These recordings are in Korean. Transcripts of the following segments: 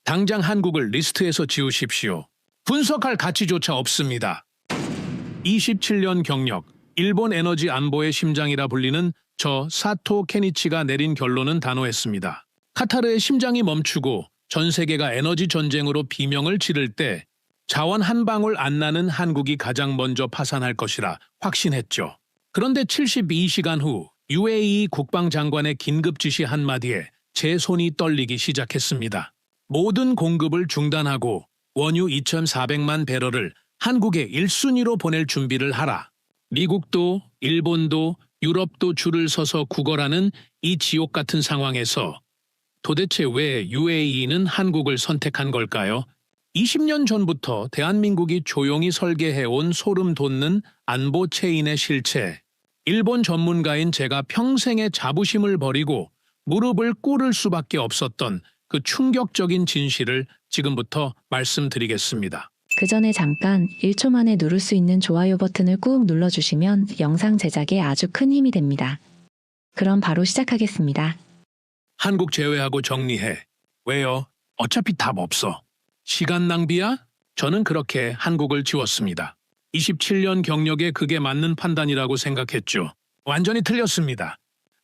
당장 한국을 리스트에서 지우십시오. 분석할 가치조차 없습니다. 27년 경력, 일본 에너지 안보의 심장이라 불리는 저 사토 케니치가 내린 결론은 단호했습니다. 카타르의 심장이 멈추고 전 세계가 에너지 전쟁으로 비명을 지를 때 자원 한 방울 안 나는 한국이 가장 먼저 파산할 것이라 확신했죠. 그런데 72시간 후 UAE 국방장관의 긴급 지시 한마디에 제 손이 떨리기 시작했습니다. 모든 공급을 중단하고 원유 2,400만 배럴을 한국에 1순위로 보낼 준비를 하라. 미국도 일본도 유럽도 줄을 서서 구걸하는 이 지옥 같은 상황에서 도대체 왜 UAE는 한국을 선택한 걸까요? 20년 전부터 대한민국이 조용히 설계해온 소름 돋는 안보 체인의 실체. 일본 전문가인 제가 평생의 자부심을 버리고 무릎을 꿇을 수밖에 없었던 그 충격적인 진실을 지금부터 말씀드리겠습니다. 그 전에 잠깐 1초 만에 누를 수 있는 좋아요 버튼을 꾹 눌러주시면 영상 제작에 아주 큰 힘이 됩니다. 그럼 바로 시작하겠습니다. 한국 제외하고 정리해. 왜요? 어차피 답 없어. 시간 낭비야? 저는 그렇게 한국을 지웠습니다. 27년 경력에 그게 맞는 판단이라고 생각했죠. 완전히 틀렸습니다.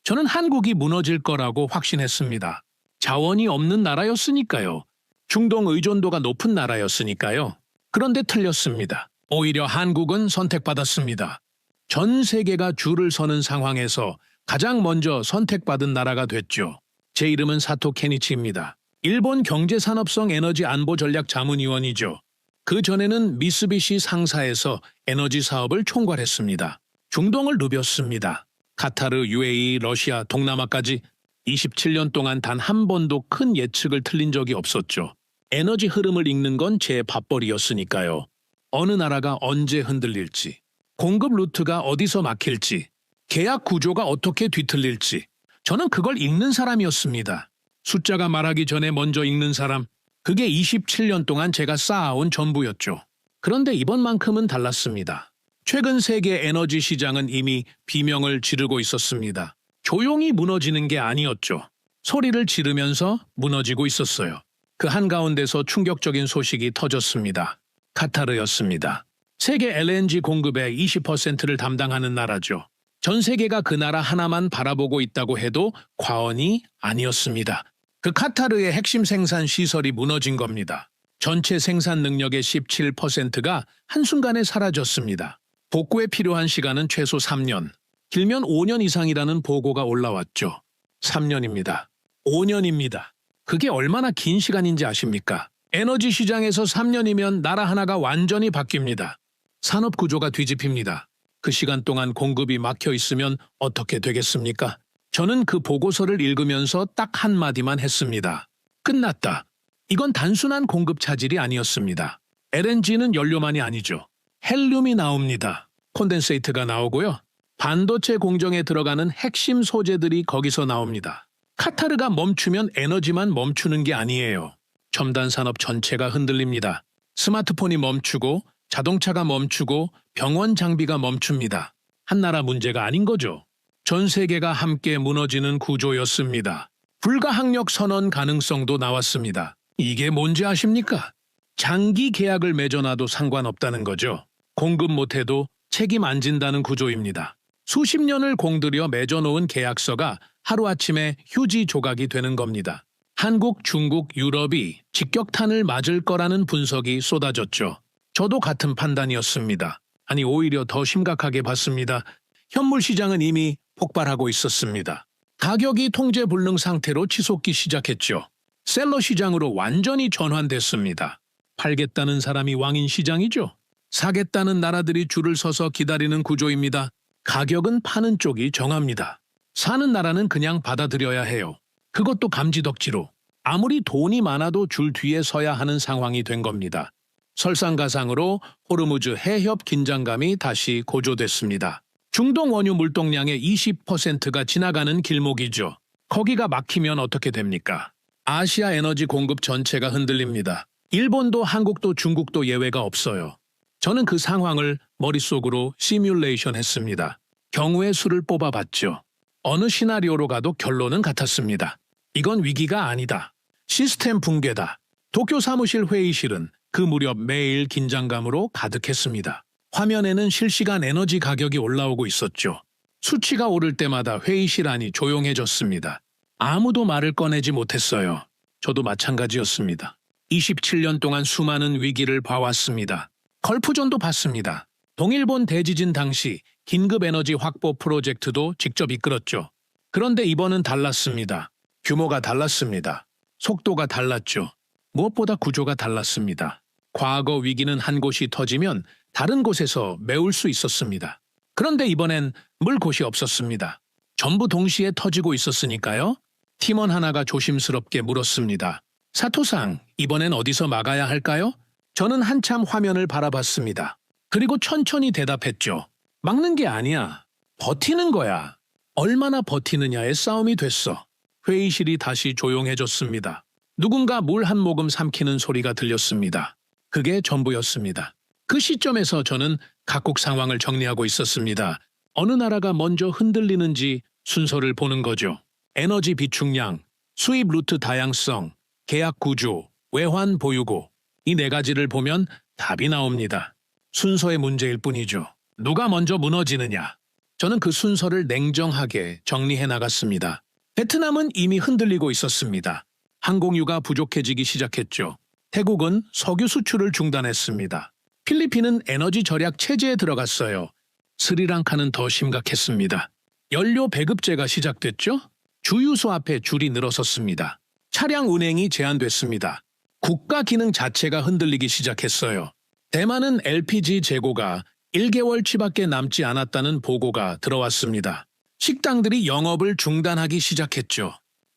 저는 한국이 무너질 거라고 확신했습니다. 자원이 없는 나라였으니까요. 중동 의존도가 높은 나라였으니까요. 그런데 틀렸습니다. 오히려 한국은 선택받았습니다. 전 세계가 줄을 서는 상황에서 가장 먼저 선택받은 나라가 됐죠. 제 이름은 사토 케니치입니다. 일본 경제산업성 에너지 안보 전략 자문위원이죠. 그 전에는 미쓰비시 상사에서 에너지 사업을 총괄했습니다. 중동을 누볐습니다. 카타르, UAE, 러시아, 동남아까지 27년 동안 단 한 번도 큰 예측을 틀린 적이 없었죠. 에너지 흐름을 읽는 건 제 밥벌이였으니까요. 어느 나라가 언제 흔들릴지, 공급 루트가 어디서 막힐지, 계약 구조가 어떻게 뒤틀릴지, 저는 그걸 읽는 사람이었습니다. 숫자가 말하기 전에 먼저 읽는 사람, 그게 27년 동안 제가 쌓아온 전부였죠. 그런데 이번만큼은 달랐습니다. 최근 세계 에너지 시장은 이미 비명을 지르고 있었습니다. 조용히 무너지는 게 아니었죠. 소리를 지르면서 무너지고 있었어요. 그 한가운데서 충격적인 소식이 터졌습니다. 카타르였습니다. 세계 LNG 공급의 20%를 담당하는 나라죠. 전 세계가 그 나라 하나만 바라보고 있다고 해도 과언이 아니었습니다. 그 카타르의 핵심 생산 시설이 무너진 겁니다. 전체 생산 능력의 17%가 한순간에 사라졌습니다. 복구에 필요한 시간은 최소 3년, 길면 5년 이상이라는 보고가 올라왔죠. 3년입니다. 5년입니다. 그게 얼마나 긴 시간인지 아십니까? 에너지 시장에서 3년이면 나라 하나가 완전히 바뀝니다. 산업 구조가 뒤집힙니다. 그 시간 동안 공급이 막혀 있으면 어떻게 되겠습니까? 저는 그 보고서를 읽으면서 딱 한마디만 했습니다. 끝났다. 이건 단순한 공급 차질이 아니었습니다. LNG는 연료만이 아니죠. 헬륨이 나옵니다. 콘덴세이트가 나오고요. 반도체 공정에 들어가는 핵심 소재들이 거기서 나옵니다. 카타르가 멈추면 에너지만 멈추는 게 아니에요. 첨단 산업 전체가 흔들립니다. 스마트폰이 멈추고 자동차가 멈추고 병원 장비가 멈춥니다. 한 나라 문제가 아닌 거죠. 전 세계가 함께 무너지는 구조였습니다. 불가항력 선언 가능성도 나왔습니다. 이게 뭔지 아십니까? 장기 계약을 맺어놔도 상관없다는 거죠. 공급 못해도 책임 안 진다는 구조입니다. 수십 년을 공들여 맺어놓은 계약서가 하루아침에 휴지 조각이 되는 겁니다. 한국, 중국, 유럽이 직격탄을 맞을 거라는 분석이 쏟아졌죠. 저도 같은 판단이었습니다. 아니 오히려 더 심각하게 봤습니다. 현물 시장은 이미 폭발하고 있었습니다. 가격이 통제 불능 상태로 치솟기 시작했죠. 셀러 시장으로 완전히 전환됐습니다. 팔겠다는 사람이 왕인 시장이죠. 사겠다는 나라들이 줄을 서서 기다리는 구조입니다. 가격은 파는 쪽이 정합니다. 사는 나라는 그냥 받아들여야 해요. 그것도 감지덕지로. 아무리 돈이 많아도 줄 뒤에 서야 하는 상황이 된 겁니다. 설상가상으로 호르무즈 해협 긴장감이 다시 고조됐습니다. 중동 원유 물동량의 20%가 지나가는 길목이죠. 거기가 막히면 어떻게 됩니까? 아시아 에너지 공급 전체가 흔들립니다. 일본도 한국도 중국도 예외가 없어요. 저는 그 상황을 머릿속으로 시뮬레이션 했습니다. 경우의 수를 뽑아봤죠. 어느 시나리오로 가도 결론은 같았습니다. 이건 위기가 아니다. 시스템 붕괴다. 도쿄 사무실 회의실은 그 무렵 매일 긴장감으로 가득했습니다. 화면에는 실시간 에너지 가격이 올라오고 있었죠. 수치가 오를 때마다 회의실 안이 조용해졌습니다. 아무도 말을 꺼내지 못했어요. 저도 마찬가지였습니다. 27년 동안 수많은 위기를 봐왔습니다. 걸프전도 봤습니다. 동일본 대지진 당시 긴급 에너지 확보 프로젝트도 직접 이끌었죠. 그런데 이번은 달랐습니다. 규모가 달랐습니다. 속도가 달랐죠. 무엇보다 구조가 달랐습니다. 과거 위기는 한 곳이 터지면 다른 곳에서 메울 수 있었습니다. 그런데 이번엔 물 곳이 없었습니다. 전부 동시에 터지고 있었으니까요. 팀원 하나가 조심스럽게 물었습니다. 사토상, 이번엔 어디서 막아야 할까요? 저는 한참 화면을 바라봤습니다. 그리고 천천히 대답했죠. 막는 게 아니야. 버티는 거야. 얼마나 버티느냐의 싸움이 됐어. 회의실이 다시 조용해졌습니다. 누군가 물 한 모금 삼키는 소리가 들렸습니다. 그게 전부였습니다. 그 시점에서 저는 각국 상황을 정리하고 있었습니다. 어느 나라가 먼저 흔들리는지 순서를 보는 거죠. 에너지 비축량, 수입 루트 다양성, 계약 구조, 외환 보유고, 이 네 가지를 보면 답이 나옵니다. 순서의 문제일 뿐이죠. 누가 먼저 무너지느냐. 저는 그 순서를 냉정하게 정리해 나갔습니다. 베트남은 이미 흔들리고 있었습니다. 항공유가 부족해지기 시작했죠. 태국은 석유 수출을 중단했습니다. 필리핀은 에너지 절약 체제에 들어갔어요. 스리랑카는 더 심각했습니다. 연료 배급제가 시작됐죠. 주유소 앞에 줄이 늘어섰습니다. 차량 운행이 제한됐습니다. 국가 기능 자체가 흔들리기 시작했어요. 대만은 LPG 재고가 1개월치밖에 남지 않았다는 보고가 들어왔습니다. 식당들이 영업을 중단하기 시작했죠.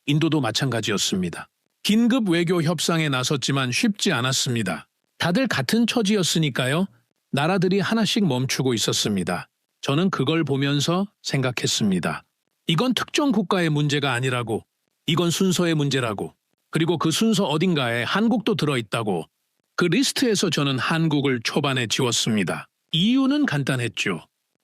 인도도 마찬가지였습니다. 긴급 외교 협상에 나섰지만 쉽지 않았습니다. 다들 같은 처지였으니까요. 나라들이 하나씩 멈추고 있었습니다. 저는 그걸 보면서 생각했습니다. 이건 특정 국가의 문제가 아니라고, 이건 순서의 문제라고, 그리고 그 순서 어딘가에 한국도 들어있다고. 그 리스트에서 저는 한국을 초반에 지웠습니다. 이유는 간단했죠.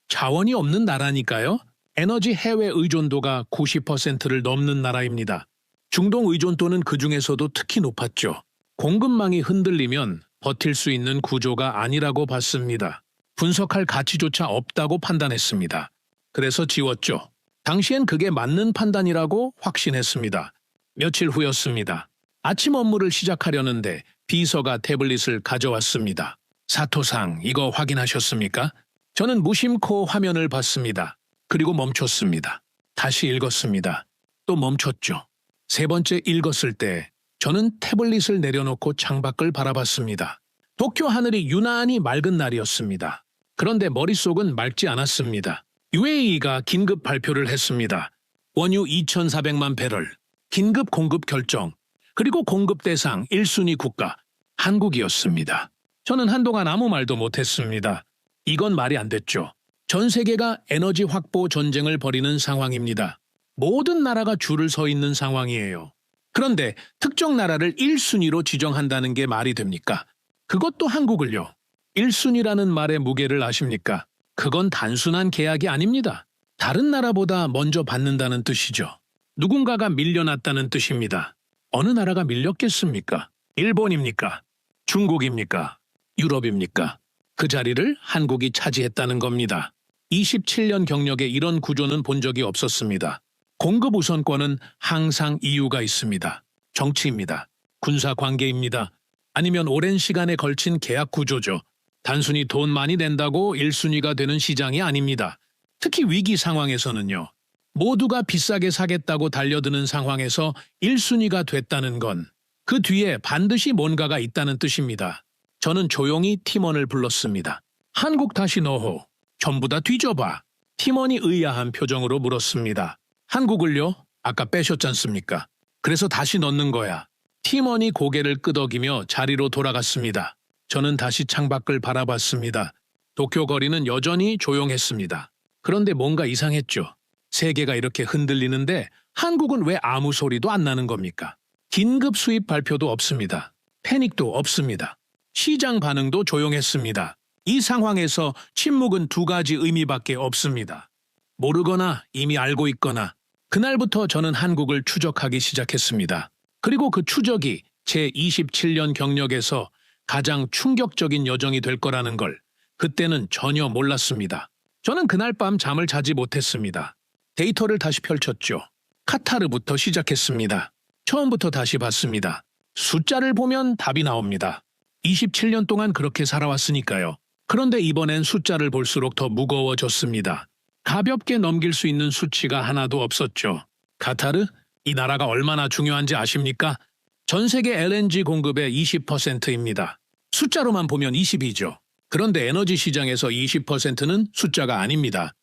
자원이 없는 나라니까요. 에너지 해외 의존도가 90%를 넘는 나라입니다. 중동 의존도는 그 중에서도 특히 높았죠. 공급망이 흔들리면 버틸 수 있는 구조가 아니라고 봤습니다. 분석할 가치조차 없다고 판단했습니다. 그래서 지웠죠. 당시엔 그게 맞는 판단이라고 확신했습니다. 며칠 후였습니다. 아침 업무를 시작하려는데 비서가 태블릿을 가져왔습니다. 사토상, 이거 확인하셨습니까? 저는 무심코 화면을 봤습니다. 그리고 멈췄습니다. 다시 읽었습니다. 또 멈췄죠. 세 번째 읽었을 때 저는 태블릿을 내려놓고 창밖을 바라봤습니다. 도쿄 하늘이 유난히 맑은 날이었습니다. 그런데 머릿속은 맑지 않았습니다. UAE가 긴급 발표를 했습니다. 원유 2,400만 배럴, 긴급 공급 결정, 그리고 공급 대상 1순위 국가, 한국이었습니다. 저는 한동안 아무 말도 못했습니다. 이건 말이 안 됐죠. 전 세계가 에너지 확보 전쟁을 벌이는 상황입니다. 모든 나라가 줄을 서 있는 상황이에요. 그런데 특정 나라를 1순위로 지정한다는 게 말이 됩니까? 그것도 한국을요. 1순위라는 말의 무게를 아십니까? 그건 단순한 계약이 아닙니다. 다른 나라보다 먼저 받는다는 뜻이죠. 누군가가 밀려났다는 뜻입니다. 어느 나라가 밀렸겠습니까? 일본입니까? 중국입니까? 유럽입니까? 그 자리를 한국이 차지했다는 겁니다. 27년 경력에 이런 구조는 본 적이 없었습니다. 공급 우선권은 항상 이유가 있습니다. 정치입니다. 군사 관계입니다. 아니면 오랜 시간에 걸친 계약 구조죠. 단순히 돈 많이 낸다고 1순위가 되는 시장이 아닙니다. 특히 위기 상황에서는요. 모두가 비싸게 사겠다고 달려드는 상황에서 1순위가 됐다는 건 그 뒤에 반드시 뭔가가 있다는 뜻입니다. 저는 조용히 팀원을 불렀습니다. 한국 다시 넣어. 전부 다 뒤져봐. 팀원이 의아한 표정으로 물었습니다. 한국을요? 아까 빼셨잖습니까? 그래서 다시 넣는 거야. 팀원이 고개를 끄덕이며 자리로 돌아갔습니다. 저는 다시 창밖을 바라봤습니다. 도쿄 거리는 여전히 조용했습니다. 그런데 뭔가 이상했죠. 세계가 이렇게 흔들리는데 한국은 왜 아무 소리도 안 나는 겁니까? 긴급 수입 발표도 없습니다. 패닉도 없습니다. 시장 반응도 조용했습니다. 이 상황에서 침묵은 두 가지 의미밖에 없습니다. 모르거나 이미 알고 있거나. 그날부터 저는 한국을 추적하기 시작했습니다. 그리고 그 추적이 제 27년 경력에서 가장 충격적인 여정이 될 거라는 걸 그때는 전혀 몰랐습니다. 저는 그날 밤 잠을 자지 못했습니다. 데이터를 다시 펼쳤죠. 카타르부터 시작했습니다. 처음부터 다시 봤습니다. 숫자를 보면 답이 나옵니다. 27년 동안 그렇게 살아왔으니까요. 그런데 이번엔 숫자를 볼수록 더 무거워졌습니다. 가볍게 넘길 수 있는 수치가 하나도 없었죠. 카타르? 이 나라가 얼마나 중요한지 아십니까? 전 세계 LNG 공급의 20%입니다. 숫자로만 보면 20이죠. 그런데 에너지 시장에서 20%는 숫자가 아닙니다.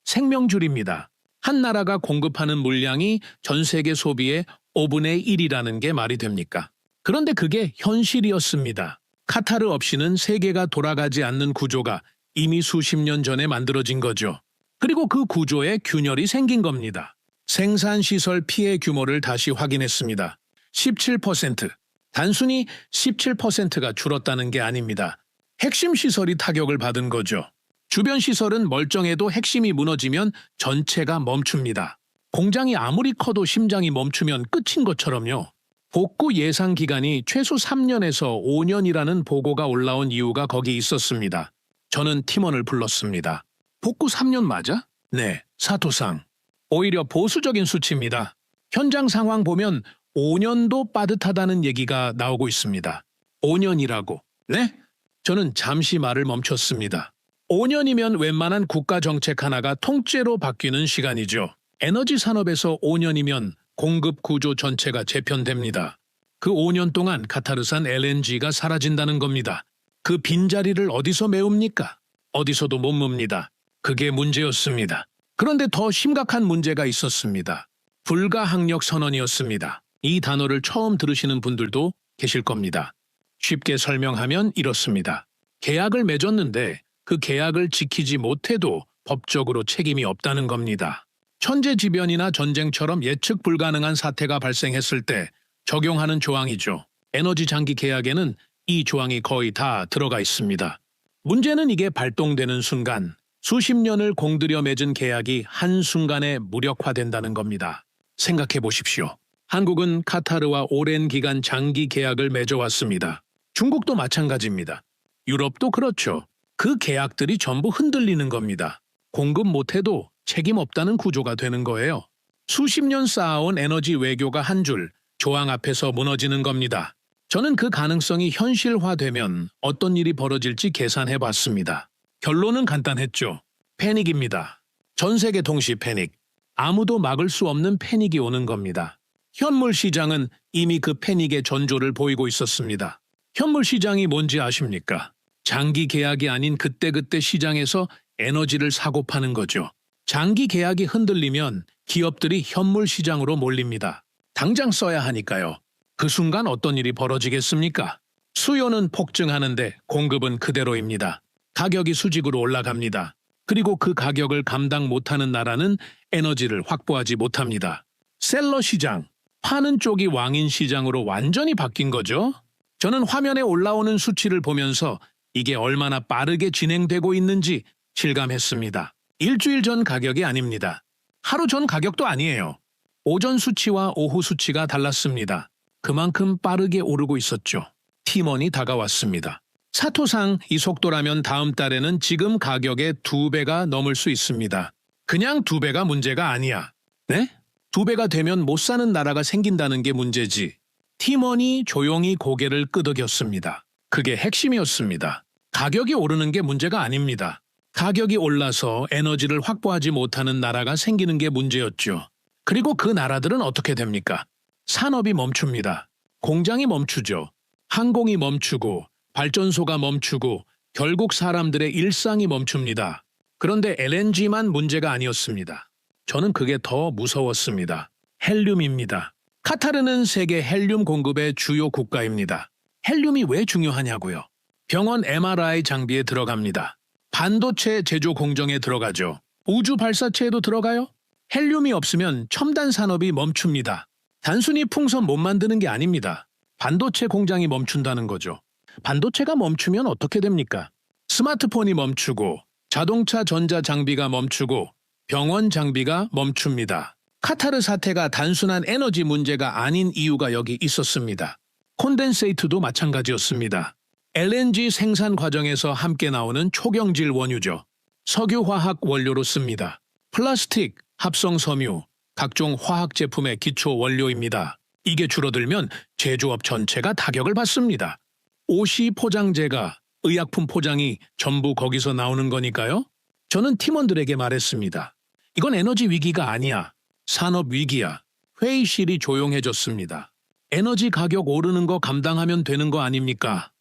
생명줄입니다. 한 나라가 공급하는 물량이 전 세계 소비의 5분의 1이라는 게 말이 됩니까? 그런데 그게 현실이었습니다. 카타르 없이는 세계가 돌아가지 않는 구조가 이미 수십 년 전에 만들어진 거죠. 그리고 그 구조에 균열이 생긴 겁니다. 생산시설 피해 규모를 다시 확인했습니다. 17%. 단순히 17%가 줄었다는 게 아닙니다. 핵심 시설이 타격을 받은 거죠. 주변 시설은 멀쩡해도 핵심이 무너지면 전체가 멈춥니다. 공장이 아무리 커도 심장이 멈추면 끝인 것처럼요. 복구 예상 기간이 최소 3년에서 5년이라는 보고가 올라온 이유가 거기 있었습니다. 저는 팀원을 불렀습니다. 복구 3년 맞아? 네, 사토상. 오히려 보수적인 수치입니다. 현장 상황 보면 5년도 빠듯하다는 얘기가 나오고 있습니다. 5년이라고. 네? 저는 잠시 말을 멈췄습니다. 5년이면 웬만한 국가 정책 하나가 통째로 바뀌는 시간이죠. 에너지 산업에서 5년이면 공급 구조 전체가 재편됩니다. 그 5년 동안 카타르산 LNG가 사라진다는 겁니다. 그 빈자리를 어디서 메웁니까? 어디서도 못 뭅니다. 그게 문제였습니다. 그런데 더 심각한 문제가 있었습니다. 불가항력 선언이었습니다. 이 단어를 처음 들으시는 분들도 계실 겁니다. 쉽게 설명하면 이렇습니다. 계약을 맺었는데 그 계약을 지키지 못해도 법적으로 책임이 없다는 겁니다. 천재지변이나 전쟁처럼 예측 불가능한 사태가 발생했을 때 적용하는 조항이죠. 에너지 장기 계약에는 이 조항이 거의 다 들어가 있습니다. 문제는 이게 발동되는 순간 수십 년을 공들여 맺은 계약이 한순간에 무력화된다는 겁니다. 생각해 보십시오. 한국은 카타르와 오랜 기간 장기 계약을 맺어왔습니다. 중국도 마찬가지입니다. 유럽도 그렇죠. 그 계약들이 전부 흔들리는 겁니다. 공급 못해도 책임 없다는 구조가 되는 거예요. 수십 년 쌓아온 에너지 외교가 한 줄 조항 앞에서 무너지는 겁니다. 저는 그 가능성이 현실화되면 어떤 일이 벌어질지 계산해 봤습니다. 결론은 간단했죠. 패닉입니다. 전 세계 동시 패닉. 아무도 막을 수 없는 패닉이 오는 겁니다. 현물 시장은 이미 그 패닉의 전조를 보이고 있었습니다. 현물 시장이 뭔지 아십니까? 장기 계약이 아닌 그때그때 시장에서 에너지를 사고 파는 거죠. 장기 계약이 흔들리면 기업들이 현물 시장으로 몰립니다. 당장 써야 하니까요. 그 순간 어떤 일이 벌어지겠습니까? 수요는 폭증하는데 공급은 그대로입니다. 가격이 수직으로 올라갑니다. 그리고 그 가격을 감당 못하는 나라는 에너지를 확보하지 못합니다. 셀러 시장, 파는 쪽이 왕인 시장으로 완전히 바뀐 거죠. 저는 화면에 올라오는 수치를 보면서 이게 얼마나 빠르게 진행되고 있는지 실감했습니다. 일주일 전 가격이 아닙니다. 하루 전 가격도 아니에요. 오전 수치와 오후 수치가 달랐습니다. 그만큼 빠르게 오르고 있었죠. 팀원이 다가왔습니다. 사토상 이 속도라면 다음 달에는 지금 가격의 2배가 넘을 수 있습니다. 그냥 2배가 문제가 아니야. 네? 2배가 되면 못 사는 나라가 생긴다는 게 문제지. 팀원이 조용히 고개를 끄덕였습니다. 그게 핵심이었습니다. 가격이 오르는 게 문제가 아닙니다. 가격이 올라서 에너지를 확보하지 못하는 나라가 생기는 게 문제였죠. 그리고 그 나라들은 어떻게 됩니까? 산업이 멈춥니다. 공장이 멈추죠. 항공이 멈추고 발전소가 멈추고 결국 사람들의 일상이 멈춥니다. 그런데 LNG만 문제가 아니었습니다. 저는 그게 더 무서웠습니다. 헬륨입니다. 카타르는 세계 헬륨 공급의 주요 국가입니다. 헬륨이 왜 중요하냐고요? 병원 MRI 장비에 들어갑니다. 반도체 제조 공정에 들어가죠. 우주 발사체에도 들어가요? 헬륨이 없으면 첨단 산업이 멈춥니다. 단순히 풍선 못 만드는 게 아닙니다. 반도체 공장이 멈춘다는 거죠. 반도체가 멈추면 어떻게 됩니까? 스마트폰이 멈추고 자동차 전자 장비가 멈추고 병원 장비가 멈춥니다. 카타르 사태가 단순한 에너지 문제가 아닌 이유가 여기 있었습니다. 콘덴세이트도 마찬가지였습니다. LNG 생산 과정에서 함께 나오는 초경질 원유죠. 석유화학 원료로 씁니다. 플라스틱, 합성섬유, 각종 화학 제품의 기초 원료입니다. 이게 줄어들면 제조업 전체가 타격을 받습니다. 옷이 포장재가, 의약품 포장이 전부 거기서 나오는 거니까요. 저는 팀원들에게 말했습니다. 이건 에너지 위기가 아니야. 산업 위기야. 회의실이 조용해졌습니다. 에너지 가격 오르는 거 감당하면 되는 거 아닙니까?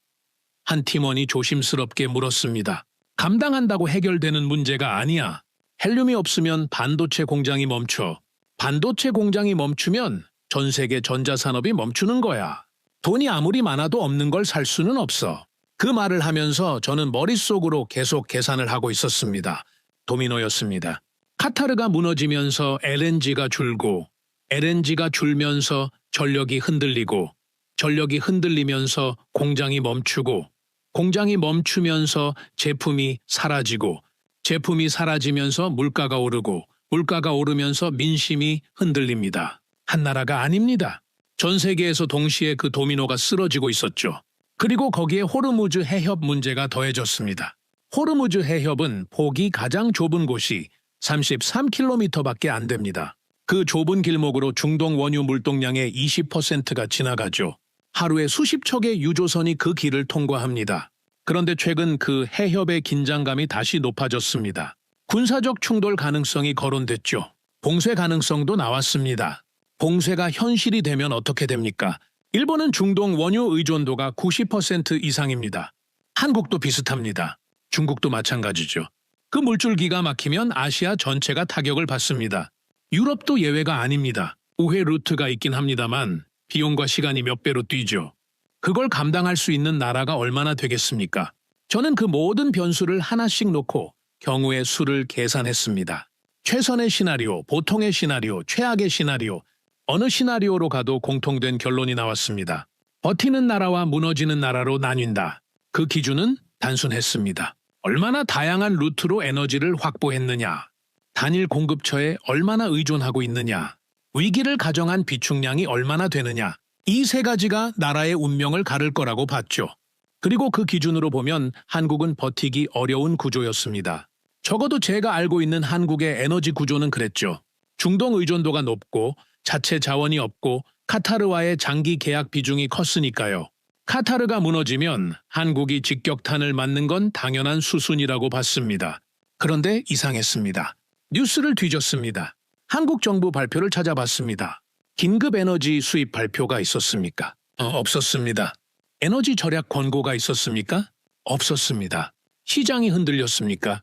한 팀원이 조심스럽게 물었습니다. 감당한다고 해결되는 문제가 아니야. 헬륨이 없으면 반도체 공장이 멈춰. 반도체 공장이 멈추면 전 세계 전자산업이 멈추는 거야. 돈이 아무리 많아도 없는 걸 살 수는 없어. 그 말을 하면서 저는 머릿속으로 계속 계산을 하고 있었습니다. 도미노였습니다. 카타르가 무너지면서 LNG가 줄고, LNG가 줄면서 전력이 흔들리고, 전력이 흔들리면서 공장이 멈추고, 공장이 멈추면서 제품이 사라지고, 제품이 사라지면서 물가가 오르고, 물가가 오르면서 민심이 흔들립니다. 한 나라가 아닙니다. 전 세계에서 동시에 그 도미노가 쓰러지고 있었죠. 그리고 거기에 호르무즈 해협 문제가 더해졌습니다. 호르무즈 해협은 폭이 가장 좁은 곳이 33km밖에 안 됩니다. 그 좁은 길목으로 중동 원유 물동량의 20%가 지나가죠. 하루에 수십 척의 유조선이 그 길을 통과합니다. 그런데 최근 그 해협의 긴장감이 다시 높아졌습니다. 군사적 충돌 가능성이 거론됐죠. 봉쇄 가능성도 나왔습니다. 봉쇄가 현실이 되면 어떻게 됩니까? 일본은 중동 원유 의존도가 90% 이상입니다. 한국도 비슷합니다. 중국도 마찬가지죠. 그 물줄기가 막히면 아시아 전체가 타격을 받습니다. 유럽도 예외가 아닙니다. 우회 루트가 있긴 합니다만 비용과 시간이 몇 배로 뛰죠. 그걸 감당할 수 있는 나라가 얼마나 되겠습니까? 저는 그 모든 변수를 하나씩 놓고 경우의 수를 계산했습니다. 최선의 시나리오, 보통의 시나리오, 최악의 시나리오, 어느 시나리오로 가도 공통된 결론이 나왔습니다. 버티는 나라와 무너지는 나라로 나뉜다. 그 기준은 단순했습니다. 얼마나 다양한 루트로 에너지를 확보했느냐, 단일 공급처에 얼마나 의존하고 있느냐, 위기를 가정한 비축량이 얼마나 되느냐, 이 세 가지가 나라의 운명을 가를 거라고 봤죠. 그리고 그 기준으로 보면 한국은 버티기 어려운 구조였습니다. 적어도 제가 알고 있는 한국의 에너지 구조는 그랬죠. 중동 의존도가 높고 자체 자원이 없고 카타르와의 장기 계약 비중이 컸으니까요. 카타르가 무너지면 한국이 직격탄을 맞는 건 당연한 수순이라고 봤습니다. 그런데 이상했습니다. 뉴스를 뒤졌습니다. 한국 정부 발표를 찾아봤습니다. 긴급 에너지 수입 발표가 있었습니까? 없었습니다. 에너지 절약 권고가 있었습니까? 없었습니다. 시장이 흔들렸습니까?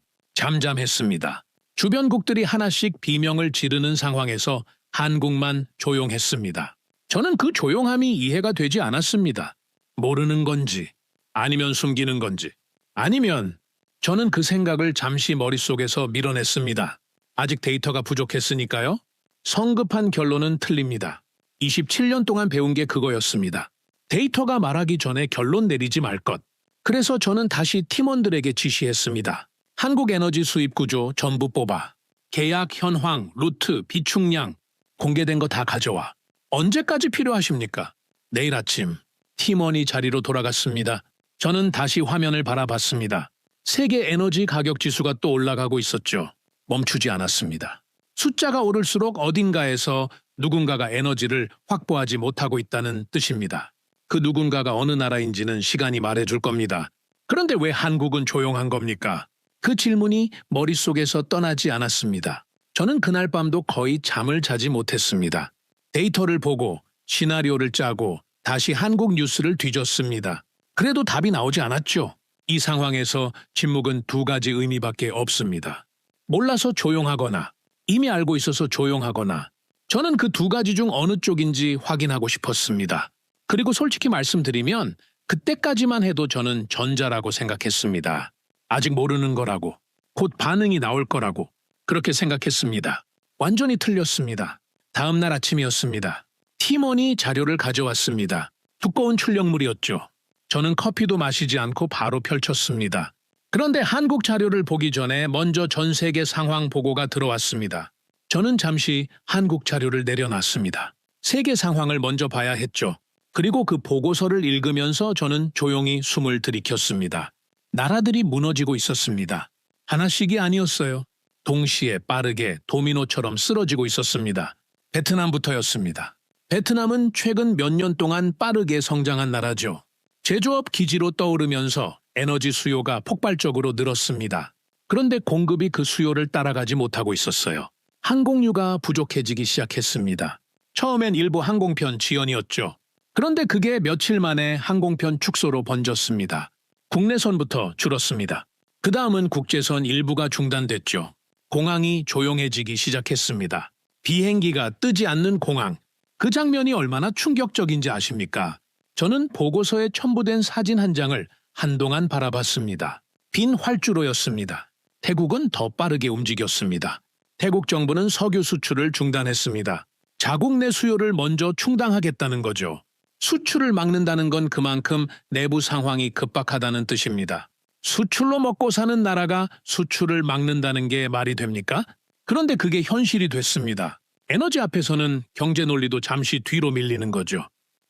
잠잠했습니다. 주변국들이 하나씩 비명을 지르는 상황에서 한국만 조용했습니다. 저는 그 조용함이 이해가 되지 않았습니다. 모르는 건지, 아니면 숨기는 건지, 아니면 저는 그 생각을 잠시 머릿속에서 밀어냈습니다. 아직 데이터가 부족했으니까요. 성급한 결론은 틀립니다. 27년 동안 배운 게 그거였습니다. 데이터가 말하기 전에 결론 내리지 말 것. 그래서 저는 다시 팀원들에게 지시했습니다. 한국 에너지 수입 구조 전부 뽑아. 계약 현황, 루트, 비축량, 공개된 거 다 가져와. 언제까지 필요하십니까? 내일 아침. 팀원이 자리로 돌아갔습니다. 저는 다시 화면을 바라봤습니다. 세계 에너지 가격 지수가 또 올라가고 있었죠. 멈추지 않았습니다. 숫자가 오를수록 어딘가에서 누군가가 에너지를 확보하지 못하고 있다는 뜻입니다. 그 누군가가 어느 나라인지는 시간이 말해줄 겁니다. 그런데 왜 한국은 조용한 겁니까? 그 질문이 머릿속에서 떠나지 않았습니다. 저는 그날 밤도 거의 잠을 자지 못했습니다. 데이터를 보고 시나리오를 짜고 다시 한국 뉴스를 뒤졌습니다. 그래도 답이 나오지 않았죠. 이 상황에서 침묵은 두 가지 의미밖에 없습니다. 몰라서 조용하거나 이미 알고 있어서 조용하거나 저는 그 두 가지 중 어느 쪽인지 확인하고 싶었습니다. 그리고 솔직히 말씀드리면 그때까지만 해도 저는 전자라고 생각했습니다. 아직 모르는 거라고, 곧 반응이 나올 거라고 그렇게 생각했습니다. 완전히 틀렸습니다. 다음 날 아침이었습니다. 팀원이 자료를 가져왔습니다. 두꺼운 출력물이었죠. 저는 커피도 마시지 않고 바로 펼쳤습니다. 그런데 한국 자료를 보기 전에 먼저 전 세계 상황 보고가 들어왔습니다. 저는 잠시 한국 자료를 내려놨습니다. 세계 상황을 먼저 봐야 했죠. 그리고 그 보고서를 읽으면서 저는 조용히 숨을 들이켰습니다. 나라들이 무너지고 있었습니다. 하나씩이 아니었어요. 동시에 빠르게 도미노처럼 쓰러지고 있었습니다. 베트남부터였습니다. 베트남은 최근 몇 년 동안 빠르게 성장한 나라죠. 제조업 기지로 떠오르면서 에너지 수요가 폭발적으로 늘었습니다. 그런데 공급이 그 수요를 따라가지 못하고 있었어요. 항공유가 부족해지기 시작했습니다. 처음엔 일부 항공편 지연이었죠. 그런데 그게 며칠 만에 항공편 축소로 번졌습니다. 국내선부터 줄었습니다. 그 다음은 국제선 일부가 중단됐죠. 공항이 조용해지기 시작했습니다. 비행기가 뜨지 않는 공항. 그 장면이 얼마나 충격적인지 아십니까? 저는 보고서에 첨부된 사진 한 장을 한동안 바라봤습니다. 빈 활주로였습니다. 태국은 더 빠르게 움직였습니다. 태국 정부는 석유 수출을 중단했습니다. 자국 내 수요를 먼저 충당하겠다는 거죠. 수출을 막는다는 건 그만큼 내부 상황이 급박하다는 뜻입니다. 수출로 먹고 사는 나라가 수출을 막는다는 게 말이 됩니까? 그런데 그게 현실이 됐습니다. 에너지 앞에서는 경제 논리도 잠시 뒤로 밀리는 거죠.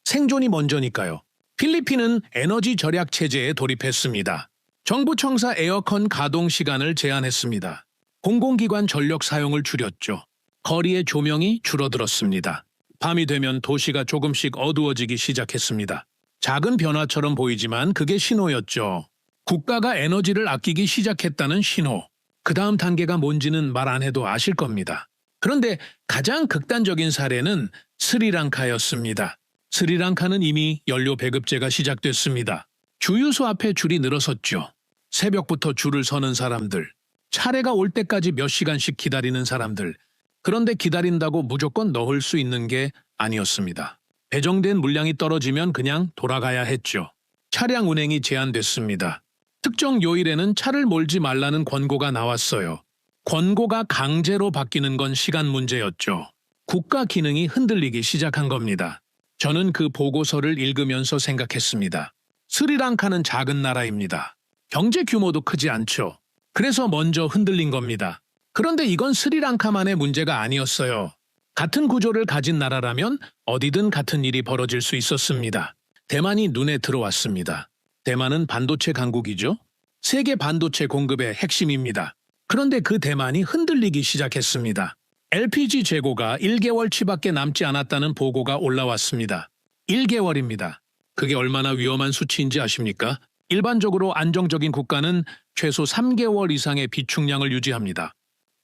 생존이 먼저니까요. 필리핀은 에너지 절약 체제에 돌입했습니다. 정부 청사 에어컨 가동 시간을 제한했습니다. 공공기관 전력 사용을 줄였죠. 거리의 조명이 줄어들었습니다. 밤이 되면 도시가 조금씩 어두워지기 시작했습니다. 작은 변화처럼 보이지만 그게 신호였죠. 국가가 에너지를 아끼기 시작했다는 신호. 그 다음 단계가 뭔지는 말 안 해도 아실 겁니다. 그런데 가장 극단적인 사례는 스리랑카였습니다. 스리랑카는 이미 연료 배급제가 시작됐습니다. 주유소 앞에 줄이 늘어섰죠. 새벽부터 줄을 서는 사람들, 차례가 올 때까지 몇 시간씩 기다리는 사람들, 그런데 기다린다고 무조건 넣을 수 있는 게 아니었습니다. 배정된 물량이 떨어지면 그냥 돌아가야 했죠. 차량 운행이 제한됐습니다. 특정 요일에는 차를 몰지 말라는 권고가 나왔어요. 권고가 강제로 바뀌는 건 시간 문제였죠. 국가 기능이 흔들리기 시작한 겁니다. 저는 그 보고서를 읽으면서 생각했습니다. 스리랑카는 작은 나라입니다. 경제 규모도 크지 않죠. 그래서 먼저 흔들린 겁니다. 그런데 이건 스리랑카만의 문제가 아니었어요. 같은 구조를 가진 나라라면 어디든 같은 일이 벌어질 수 있었습니다. 대만이 눈에 들어왔습니다. 대만은 반도체 강국이죠. 세계 반도체 공급의 핵심입니다. 그런데 그 대만이 흔들리기 시작했습니다. LPG 재고가 1개월치밖에 남지 않았다는 보고가 올라왔습니다. 1개월입니다. 그게 얼마나 위험한 수치인지 아십니까? 일반적으로 안정적인 국가는 최소 3개월 이상의 비축량을 유지합니다.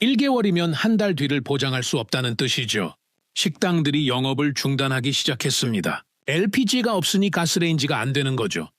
1개월이면 한 달 뒤를 보장할 수 없다는 뜻이죠. 식당들이 영업을 중단하기 시작했습니다. LPG가 없으니 가스레인지가 안 되는 거죠.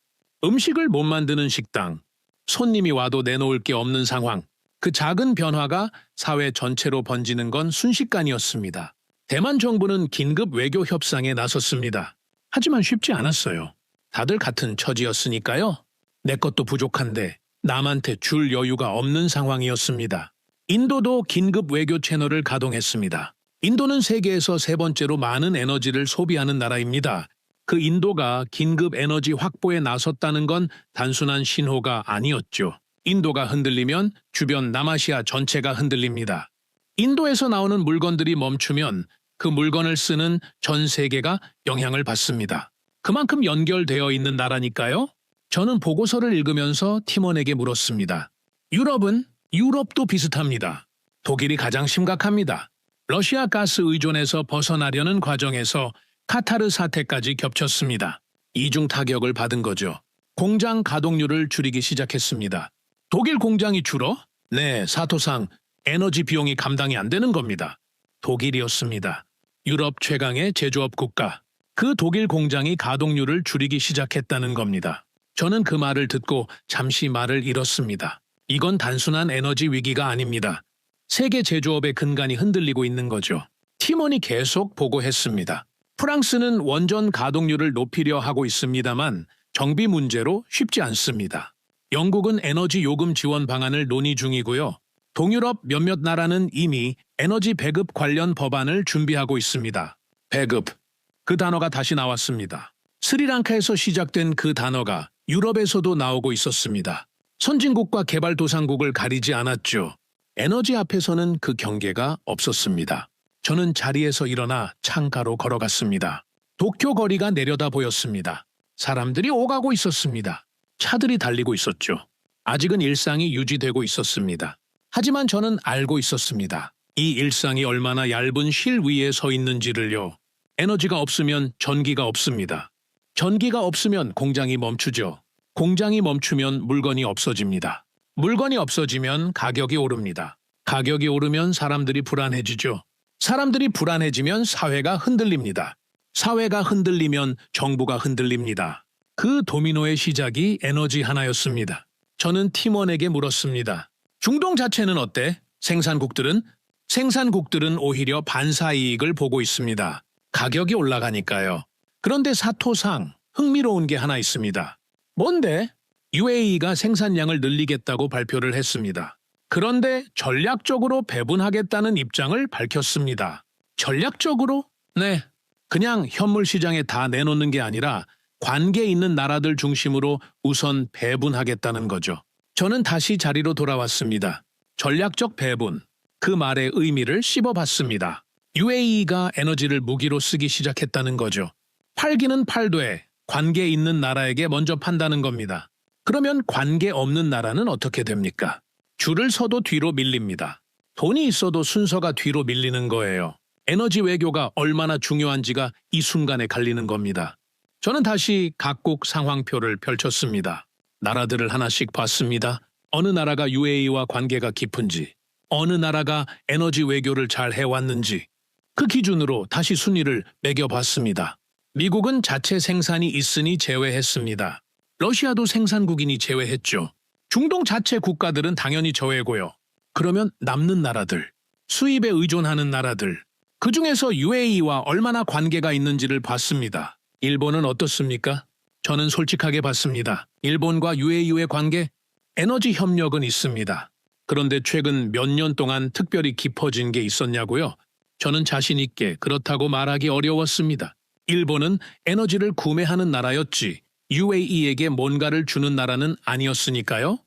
음식을 못 만드는 식당, 손님이 와도 내놓을 게 없는 상황. 그 작은 변화가 사회 전체로 번지는 건 순식간이었습니다. 대만 정부는 긴급 외교 협상에 나섰습니다. 하지만 쉽지 않았어요. 다들 같은 처지였으니까요. 내 것도 부족한데 남한테 줄 여유가 없는 상황이었습니다. 인도도 긴급 외교 채널을 가동했습니다. 인도는 세계에서 세 번째로 많은 에너지를 소비하는 나라입니다. 그 인도가 긴급 에너지 확보에 나섰다는 건 단순한 신호가 아니었죠. 인도가 흔들리면 주변 남아시아 전체가 흔들립니다. 인도에서 나오는 물건들이 멈추면 그 물건을 쓰는 전 세계가 영향을 받습니다. 그만큼 연결되어 있는 나라니까요. 저는 보고서를 읽으면서 팀원에게 물었습니다. 유럽도 비슷합니다. 독일이 가장 심각합니다. 러시아 가스 의존에서 벗어나려는 과정에서 카타르 사태까지 겹쳤습니다. 이중 타격을 받은 거죠. 공장 가동률을 줄이기 시작했습니다. 독일 공장이 줄어? 네, 사토상 에너지 비용이 감당이 안 되는 겁니다. 독일이었습니다. 유럽 최강의 제조업 국가. 그 독일 공장이 가동률을 줄이기 시작했다는 겁니다. 저는 그 말을 듣고 잠시 말을 잃었습니다. 이건 단순한 에너지 위기가 아닙니다. 세계 제조업의 근간이 흔들리고 있는 거죠. 팀원이 계속 보고했습니다. 프랑스는 원전 가동률을 높이려 하고 있습니다만 정비 문제로 쉽지 않습니다. 영국은 에너지 요금 지원 방안을 논의 중이고요. 동유럽 몇몇 나라는 이미 에너지 배급 관련 법안을 준비하고 있습니다. 배급. 그 단어가 다시 나왔습니다. 스리랑카에서 시작된 그 단어가 유럽에서도 나오고 있었습니다. 선진국과 개발도상국을 가리지 않았죠. 에너지 앞에서는 그 경계가 없었습니다. 저는 자리에서 일어나 창가로 걸어갔습니다. 도쿄 거리가 내려다 보였습니다. 사람들이 오가고 있었습니다. 차들이 달리고 있었죠. 아직은 일상이 유지되고 있었습니다. 하지만 저는 알고 있었습니다. 이 일상이 얼마나 얇은 실 위에 서 있는지를요. 에너지가 없으면 전기가 없습니다. 전기가 없으면 공장이 멈추죠. 공장이 멈추면 물건이 없어집니다. 물건이 없어지면 가격이 오릅니다. 가격이 오르면 사람들이 불안해지죠. 사람들이 불안해지면 사회가 흔들립니다. 사회가 흔들리면 정부가 흔들립니다. 그 도미노의 시작이 에너지 하나였습니다. 저는 팀원에게 물었습니다. 중동 자체는 어때? 생산국들은 오히려 반사이익을 보고 있습니다. 가격이 올라가니까요. 그런데 사토상, 흥미로운 게 하나 있습니다. 뭔데? UAE가 생산량을 늘리겠다고 발표를 했습니다. 그런데 전략적으로 배분하겠다는 입장을 밝혔습니다. 전략적으로? 네. 그냥 현물 시장에 다 내놓는 게 아니라 관계 있는 나라들 중심으로 우선 배분하겠다는 거죠. 저는 다시 자리로 돌아왔습니다. 전략적 배분. 그 말의 의미를 씹어봤습니다. UAE가 에너지를 무기로 쓰기 시작했다는 거죠. 팔기는 팔되 관계 있는 나라에게 먼저 판다는 겁니다. 그러면 관계 없는 나라는 어떻게 됩니까? 줄을 서도 뒤로 밀립니다. 돈이 있어도 순서가 뒤로 밀리는 거예요. 에너지 외교가 얼마나 중요한지가 이 순간에 갈리는 겁니다. 저는 다시 각국 상황표를 펼쳤습니다. 나라들을 하나씩 봤습니다. 어느 나라가 UAE와 관계가 깊은지, 어느 나라가 에너지 외교를 잘 해왔는지 그 기준으로 다시 순위를 매겨봤습니다. 미국은 자체 생산이 있으니 제외했습니다. 러시아도 생산국이니 제외했죠. 중동 자체 국가들은 당연히 저외고요. 그러면 남는 나라들, 수입에 의존하는 나라들, 그 중에서 UAE와 얼마나 관계가 있는지를 봤습니다. 일본은 어떻습니까? 저는 솔직하게 봤습니다. 일본과 UAE의 관계, 에너지 협력은 있습니다. 그런데 최근 몇 년 동안 특별히 깊어진 게 있었냐고요? 저는 자신 있게 그렇다고 말하기 어려웠습니다. 일본은 에너지를 구매하는 나라였지 UAE에게 뭔가를 주는 나라는 아니었으니까요.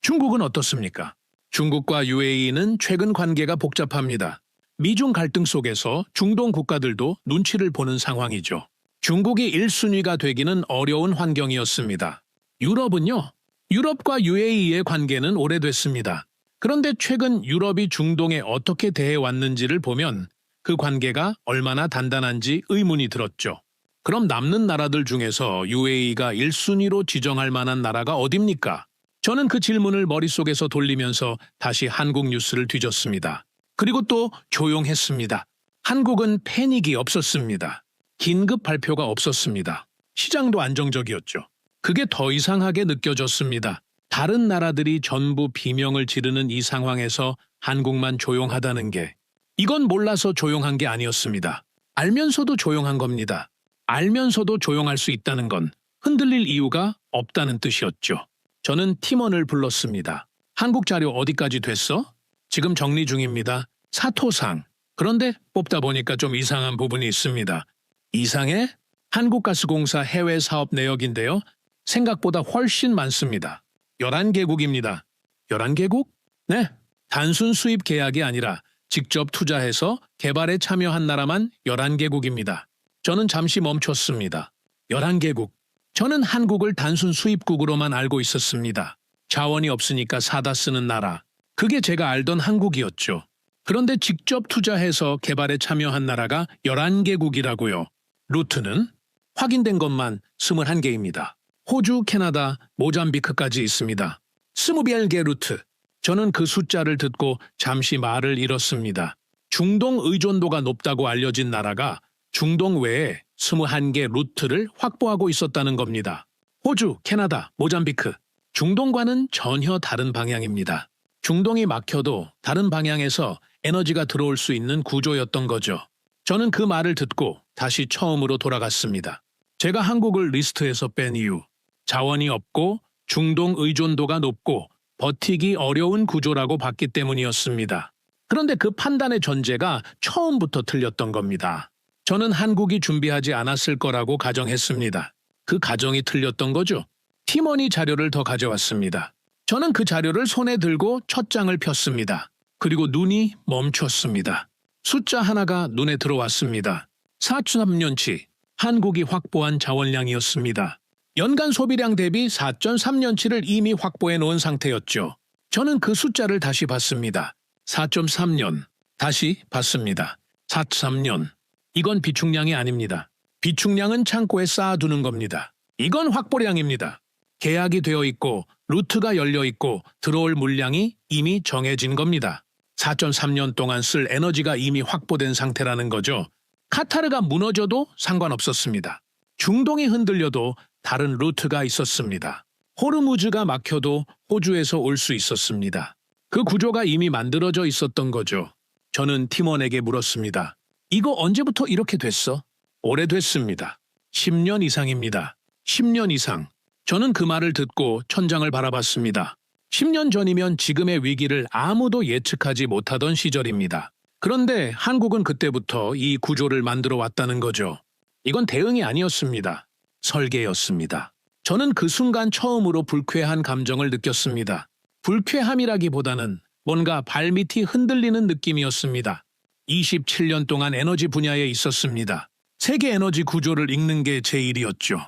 중국은 어떻습니까? 중국과 UAE는 최근 관계가 복잡합니다. 미중 갈등 속에서 중동 국가들도 눈치를 보는 상황이죠. 중국이 1순위가 되기는 어려운 환경이었습니다. 유럽은요? 유럽과 UAE의 관계는 오래됐습니다. 그런데 최근 유럽이 중동에 어떻게 대해왔는지를 보면 그 관계가 얼마나 단단한지 의문이 들었죠. 그럼 남는 나라들 중에서 UAE가 1순위로 지정할 만한 나라가 어딥니까? 저는 그 질문을 머릿속에서 돌리면서 다시 한국 뉴스를 뒤졌습니다. 그리고 또 조용했습니다. 한국은 패닉이 없었습니다. 긴급 발표가 없었습니다. 시장도 안정적이었죠. 그게 더 이상하게 느껴졌습니다. 다른 나라들이 전부 비명을 지르는 이 상황에서 한국만 조용하다는 게 이건 몰라서 조용한 게 아니었습니다. 알면서도 조용한 겁니다. 알면서도 조용할 수 있다는 건 흔들릴 이유가 없다는 뜻이었죠. 저는 팀원을 불렀습니다. 한국 자료 어디까지 됐어? 지금 정리 중입니다. 사토상. 그런데 뽑다 보니까 좀 이상한 부분이 있습니다. 이상해? 한국가스공사 해외 사업 내역인데요. 생각보다 훨씬 많습니다. 11개국입니다. 11개국? 네. 단순 수입 계약이 아니라 직접 투자해서 개발에 참여한 나라만 11개국입니다. 저는 잠시 멈췄습니다. 11개국. 저는 한국을 단순 수입국으로만 알고 있었습니다. 자원이 없으니까 사다 쓰는 나라. 그게 제가 알던 한국이었죠. 그런데 직접 투자해서 개발에 참여한 나라가 11개국이라고요. 루트는 확인된 것만 21개입니다. 호주, 캐나다, 모잠비크까지 있습니다. 20개 루트. 저는 그 숫자를 듣고 잠시 말을 잃었습니다. 중동 의존도가 높다고 알려진 나라가 중동 외에 21개 루트를 확보하고 있었다는 겁니다. 호주, 캐나다, 모잠비크. 중동과는 전혀 다른 방향입니다. 중동이 막혀도 다른 방향에서 에너지가 들어올 수 있는 구조였던 거죠. 저는 그 말을 듣고 다시 처음으로 돌아갔습니다. 제가 한국을 리스트에서 뺀 이유. 자원이 없고 중동 의존도가 높고 버티기 어려운 구조라고 봤기 때문이었습니다. 그런데 그 판단의 전제가 처음부터 틀렸던 겁니다. 저는 한국이 준비하지 않았을 거라고 가정했습니다. 그 가정이 틀렸던 거죠. 팀원이 자료를 더 가져왔습니다. 저는 그 자료를 손에 들고 첫 장을 폈습니다. 그리고 눈이 멈췄습니다. 숫자 하나가 눈에 들어왔습니다. 4.3년치. 한국이 확보한 자원량이었습니다. 연간 소비량 대비 4.3년치를 이미 확보해 놓은 상태였죠. 저는 그 숫자를 다시 봤습니다. 4.3년. 다시 봤습니다. 4.3년. 이건 비축량이 아닙니다. 비축량은 창고에 쌓아두는 겁니다. 이건 확보량입니다. 계약이 되어 있고 루트가 열려 있고 들어올 물량이 이미 정해진 겁니다. 4.3년 동안 쓸 에너지가 이미 확보된 상태라는 거죠. 카타르가 무너져도 상관없었습니다. 중동이 흔들려도 다른 루트가 있었습니다. 호르무즈가 막혀도 호주에서 올 수 있었습니다. 그 구조가 이미 만들어져 있었던 거죠. 저는 팀원에게 물었습니다. 이거 언제부터 이렇게 됐어? 오래됐습니다. 10년 이상입니다. 10년 이상. 저는 그 말을 듣고 천장을 바라봤습니다. 10년 전이면 지금의 위기를 아무도 예측하지 못하던 시절입니다. 그런데 한국은 그때부터 이 구조를 만들어 왔다는 거죠. 이건 대응이 아니었습니다. 설계였습니다. 저는 그 순간 처음으로 불쾌한 감정을 느꼈습니다. 불쾌함이라기보다는 뭔가 발밑이 흔들리는 느낌이었습니다. 27년 동안 에너지 분야에 있었습니다. 세계 에너지 구조를 읽는 게 제 일이었죠.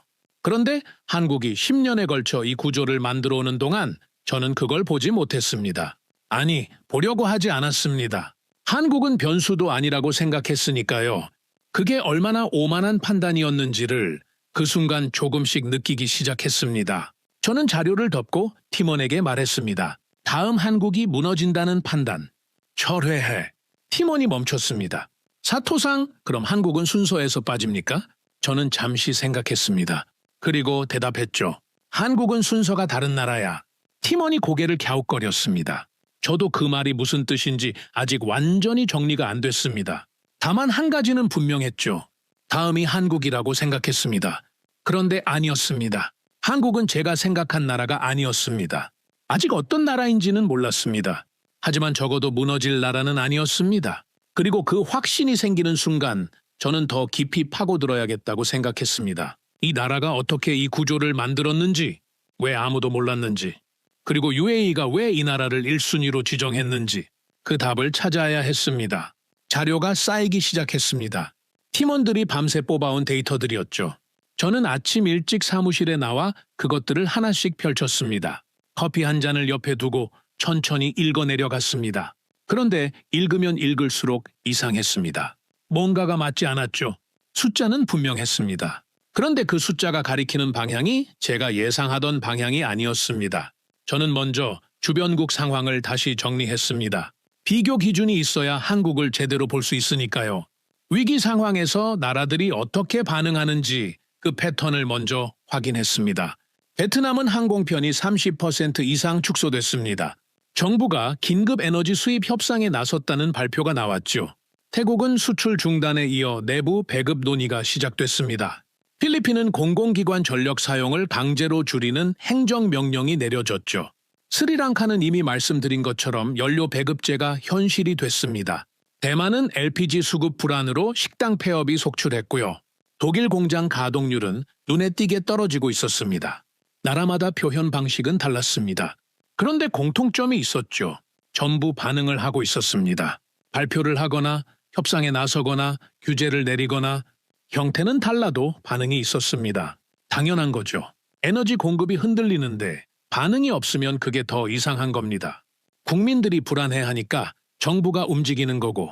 그런데 한국이 10년에 걸쳐 이 구조를 만들어 오는 동안 저는 그걸 보지 못했습니다. 아니, 보려고 하지 않았습니다. 한국은 변수도 아니라고 생각했으니까요. 그게 얼마나 오만한 판단이었는지를 그 순간 조금씩 느끼기 시작했습니다. 저는 자료를 덮고 팀원에게 말했습니다. 다음 한국이 무너진다는 판단. 철회해. 팀원이 멈췄습니다. 사토상, 그럼 한국은 순서에서 빠집니까? 저는 잠시 생각했습니다. 그리고 대답했죠. 한국은 순서가 다른 나라야. 팀원이 고개를 갸웃거렸습니다. 저도 그 말이 무슨 뜻인지 아직 완전히 정리가 안 됐습니다. 다만 한 가지는 분명했죠. 다음이 한국이라고 생각했습니다. 그런데 아니었습니다. 한국은 제가 생각한 나라가 아니었습니다. 아직 어떤 나라인지는 몰랐습니다. 하지만 적어도 무너질 나라는 아니었습니다. 그리고 그 확신이 생기는 순간 저는 더 깊이 파고들어야겠다고 생각했습니다. 이 나라가 어떻게 이 구조를 만들었는지, 왜 아무도 몰랐는지, 그리고 UAE가 왜 이 나라를 1순위로 지정했는지 그 답을 찾아야 했습니다. 자료가 쌓이기 시작했습니다. 팀원들이 밤새 뽑아온 데이터들이었죠. 저는 아침 일찍 사무실에 나와 그것들을 하나씩 펼쳤습니다. 커피 한 잔을 옆에 두고 천천히 읽어내려갔습니다. 그런데 읽으면 읽을수록 이상했습니다. 뭔가가 맞지 않았죠. 숫자는 분명했습니다. 그런데 그 숫자가 가리키는 방향이 제가 예상하던 방향이 아니었습니다. 저는 먼저 주변국 상황을 다시 정리했습니다. 비교 기준이 있어야 한국을 제대로 볼 수 있으니까요. 위기 상황에서 나라들이 어떻게 반응하는지 그 패턴을 먼저 확인했습니다. 베트남은 항공편이 30% 이상 축소됐습니다. 정부가 긴급 에너지 수입 협상에 나섰다는 발표가 나왔죠. 태국은 수출 중단에 이어 내부 배급 논의가 시작됐습니다. 필리핀은 공공기관 전력 사용을 강제로 줄이는 행정명령이 내려졌죠. 스리랑카는 이미 말씀드린 것처럼 연료 배급제가 현실이 됐습니다. 대만은 LPG 수급 불안으로 식당 폐업이 속출했고요. 독일 공장 가동률은 눈에 띄게 떨어지고 있었습니다. 나라마다 표현 방식은 달랐습니다. 그런데 공통점이 있었죠. 전부 반응을 하고 있었습니다. 발표를 하거나 협상에 나서거나 규제를 내리거나 형태는 달라도 반응이 있었습니다. 당연한 거죠. 에너지 공급이 흔들리는데 반응이 없으면 그게 더 이상한 겁니다. 국민들이 불안해하니까 정부가 움직이는 거고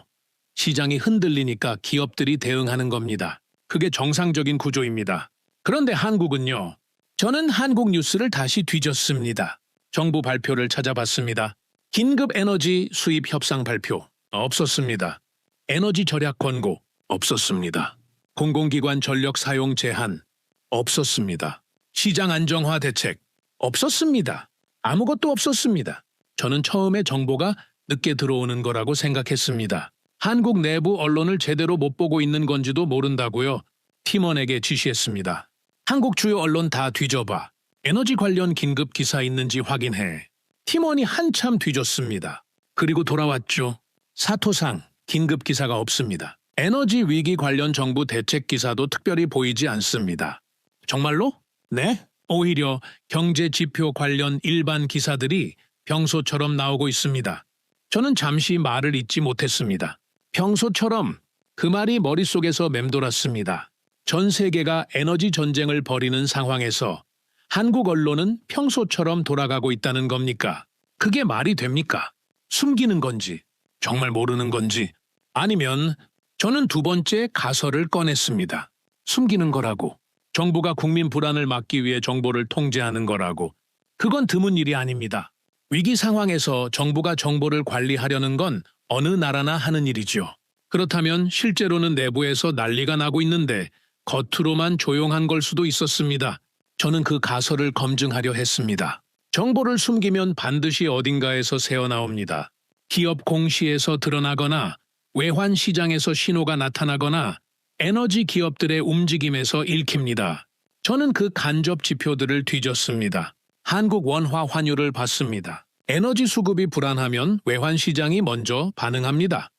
시장이 흔들리니까 기업들이 대응하는 겁니다. 그게 정상적인 구조입니다. 그런데 한국은요. 저는 한국 뉴스를 다시 뒤졌습니다. 정부 발표를 찾아봤습니다. 긴급 에너지 수입 협상 발표 없었습니다. 에너지 절약 권고 없었습니다. 공공기관 전력 사용 제한 없었습니다. 시장 안정화 대책 없었습니다. 아무것도 없었습니다. 저는 처음에 정보가 늦게 들어오는 거라고 생각했습니다. 한국 내부 언론을 제대로 못 보고 있는 건지도 모른다고요. 팀원에게 지시했습니다. 한국 주요 언론 다 뒤져봐. 에너지 관련 긴급 기사 있는지 확인해. 팀원이 한참 뒤졌습니다. 그리고 돌아왔죠. 사토상 긴급 기사가 없습니다. 에너지 위기 관련 정부 대책 기사도 특별히 보이지 않습니다. 정말로? 네? 오히려 경제 지표 관련 일반 기사들이 평소처럼 나오고 있습니다. 저는 잠시 말을 잇지 못했습니다. 평소처럼 그 말이 머릿속에서 맴돌았습니다. 전 세계가 에너지 전쟁을 벌이는 상황에서 한국 언론은 평소처럼 돌아가고 있다는 겁니까? 그게 말이 됩니까? 숨기는 건지, 정말 모르는 건지, 아니면 저는 두 번째 가설을 꺼냈습니다. 숨기는 거라고. 정부가 국민 불안을 막기 위해 정보를 통제하는 거라고. 그건 드문 일이 아닙니다. 위기 상황에서 정부가 정보를 관리하려는 건 어느 나라나 하는 일이죠. 그렇다면 실제로는 내부에서 난리가 나고 있는데 겉으로만 조용한 걸 수도 있었습니다. 저는 그 가설을 검증하려 했습니다. 정보를 숨기면 반드시 어딘가에서 새어나옵니다. 기업 공시에서 드러나거나 외환 시장에서 신호가 나타나거나 에너지 기업들의 움직임에서 읽힙니다. 저는 그 간접 지표들을 뒤졌습니다. 한국 원화 환율을 봤습니다. 에너지 수급이 불안하면 외환 시장이 먼저 반응합니다.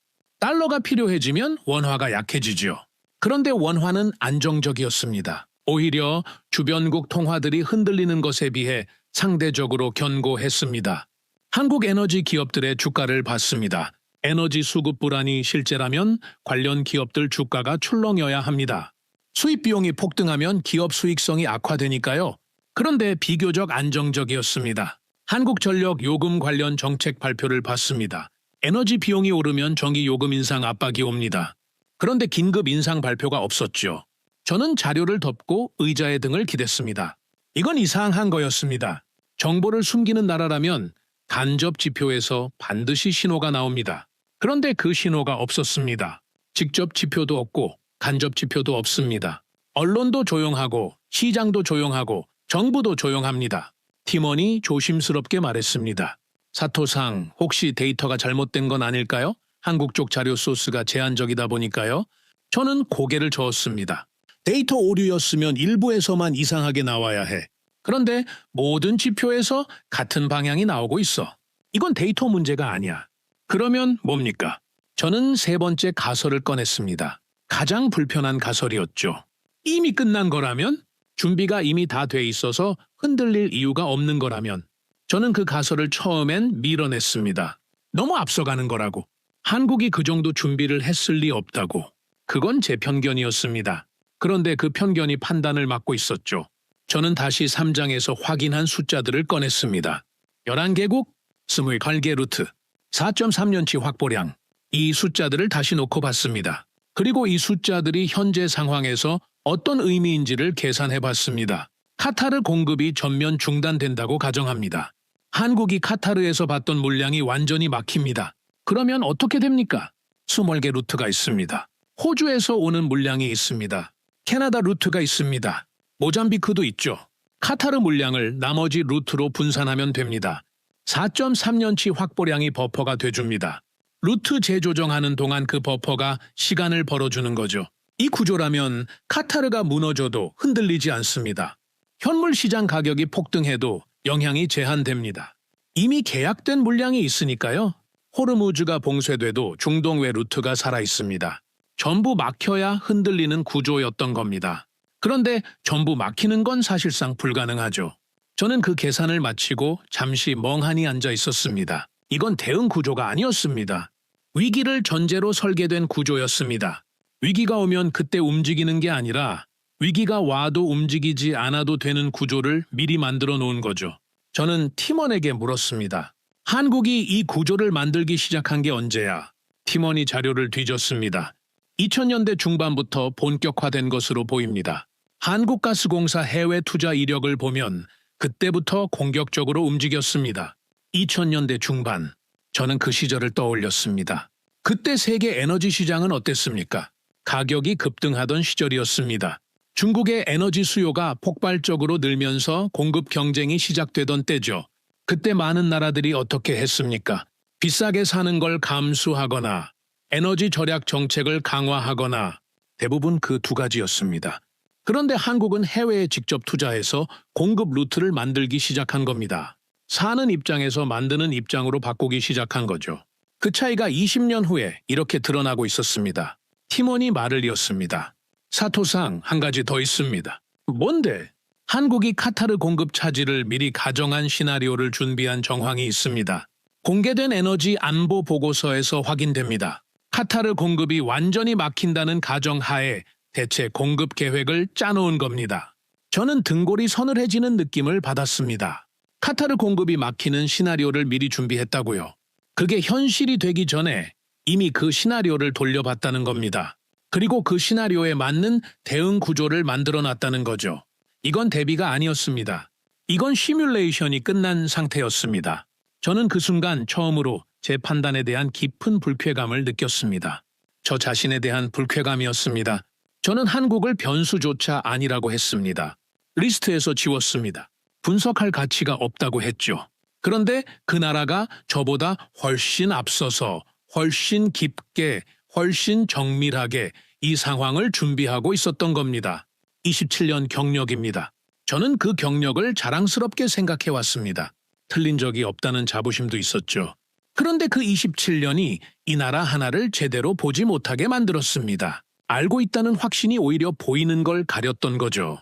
달러가 필요해지면 원화가 약해지죠. 그런데 원화는 안정적이었습니다. 오히려 주변국 통화들이 흔들리는 것에 비해 상대적으로 견고했습니다. 한국 에너지 기업들의 주가를 봤습니다. 에너지 수급 불안이 실제라면 관련 기업들 주가가 출렁여야 합니다. 수입 비용이 폭등하면 기업 수익성이 악화되니까요. 그런데 비교적 안정적이었습니다. 한국전력 요금 관련 정책 발표를 봤습니다. 에너지 비용이 오르면 전기 요금 인상 압박이 옵니다. 그런데 긴급 인상 발표가 없었죠. 저는 자료를 덮고 의자의 등을 기댔습니다. 이건 이상한 거였습니다. 정보를 숨기는 나라라면 간접 지표에서 반드시 신호가 나옵니다. 그런데 그 신호가 없었습니다. 직접 지표도 없고 간접 지표도 없습니다. 언론도 조용하고 시장도 조용하고 정부도 조용합니다. 팀원이 조심스럽게 말했습니다. 사토상, 혹시 데이터가 잘못된 건 아닐까요? 한국 쪽 자료 소스가 제한적이다 보니까요. 저는 고개를 저었습니다. 데이터 오류였으면 일부에서만 이상하게 나와야 해. 그런데 모든 지표에서 같은 방향이 나오고 있어. 이건 데이터 문제가 아니야. 그러면 뭡니까? 저는 세 번째 가설을 꺼냈습니다. 가장 불편한 가설이었죠. 이미 끝난 거라면? 준비가 이미 다 돼 있어서 흔들릴 이유가 없는 거라면? 저는 그 가설을 처음엔 밀어냈습니다. 너무 앞서가는 거라고. 한국이 그 정도 준비를 했을 리 없다고. 그건 제 편견이었습니다. 그런데 그 편견이 판단을 막고 있었죠. 저는 다시 3장에서 확인한 숫자들을 꺼냈습니다. 11개국, 28개 루트, 4.3년치 확보량. 이 숫자들을 다시 놓고 봤습니다. 그리고 이 숫자들이 현재 상황에서 어떤 의미인지를 계산해 봤습니다. 카타르 공급이 전면 중단된다고 가정합니다. 한국이 카타르에서 받던 물량이 완전히 막힙니다. 그러면 어떻게 됩니까? 20개 루트가 있습니다. 호주에서 오는 물량이 있습니다. 캐나다 루트가 있습니다. 모잠비크도 있죠. 카타르 물량을 나머지 루트로 분산하면 됩니다. 4.3년치 확보량이 버퍼가 돼줍니다. 루트 재조정하는 동안 그 버퍼가 시간을 벌어주는 거죠. 이 구조라면 카타르가 무너져도 흔들리지 않습니다. 현물 시장 가격이 폭등해도 영향이 제한됩니다. 이미 계약된 물량이 있으니까요. 호르무즈가 봉쇄돼도 중동 외 루트가 살아있습니다. 전부 막혀야 흔들리는 구조였던 겁니다. 그런데 전부 막히는 건 사실상 불가능하죠. 저는 그 계산을 마치고 잠시 멍하니 앉아 있었습니다. 이건 대응 구조가 아니었습니다. 위기를 전제로 설계된 구조였습니다. 위기가 오면 그때 움직이는 게 아니라 위기가 와도 움직이지 않아도 되는 구조를 미리 만들어 놓은 거죠. 저는 팀원에게 물었습니다. 한국이 이 구조를 만들기 시작한 게 언제야? 팀원이 자료를 뒤졌습니다. 2000년대 중반부터 본격화된 것으로 보입니다. 한국가스공사 해외 투자 이력을 보면 그때부터 공격적으로 움직였습니다. 2000년대 중반, 저는 그 시절을 떠올렸습니다. 그때 세계 에너지 시장은 어땠습니까? 가격이 급등하던 시절이었습니다. 중국의 에너지 수요가 폭발적으로 늘면서 공급 경쟁이 시작되던 때죠. 그때 많은 나라들이 어떻게 했습니까? 비싸게 사는 걸 감수하거나 에너지 절약 정책을 강화하거나 대부분 그 두 가지였습니다. 그런데 한국은 해외에 직접 투자해서 공급 루트를 만들기 시작한 겁니다. 사는 입장에서 만드는 입장으로 바꾸기 시작한 거죠. 그 차이가 20년 후에 이렇게 드러나고 있었습니다. 팀원이 말을 이었습니다. 사토상 한 가지 더 있습니다. 뭔데? 한국이 카타르 공급 차질을 미리 가정한 시나리오를 준비한 정황이 있습니다. 공개된 에너지 안보 보고서에서 확인됩니다. 카타르 공급이 완전히 막힌다는 가정하에 대체 공급 계획을 짜놓은 겁니다. 저는 등골이 서늘해지는 느낌을 받았습니다. 카타르 공급이 막히는 시나리오를 미리 준비했다고요. 그게 현실이 되기 전에 이미 그 시나리오를 돌려봤다는 겁니다. 그리고 그 시나리오에 맞는 대응 구조를 만들어놨다는 거죠. 이건 대비가 아니었습니다. 이건 시뮬레이션이 끝난 상태였습니다. 저는 그 순간 처음으로 제 판단에 대한 깊은 불쾌감을 느꼈습니다. 저 자신에 대한 불쾌감이었습니다. 저는 한국을 변수조차 아니라고 했습니다. 리스트에서 지웠습니다. 분석할 가치가 없다고 했죠. 그런데 그 나라가 저보다 훨씬 앞서서 훨씬 깊게, 훨씬 정밀하게 이 상황을 준비하고 있었던 겁니다. 27년 경력입니다. 저는 그 경력을 자랑스럽게 생각해왔습니다. 틀린 적이 없다는 자부심도 있었죠. 그런데 그 27년이 이 나라 하나를 제대로 보지 못하게 만들었습니다. 알고 있다는 확신이 오히려 보이는 걸 가렸던 거죠.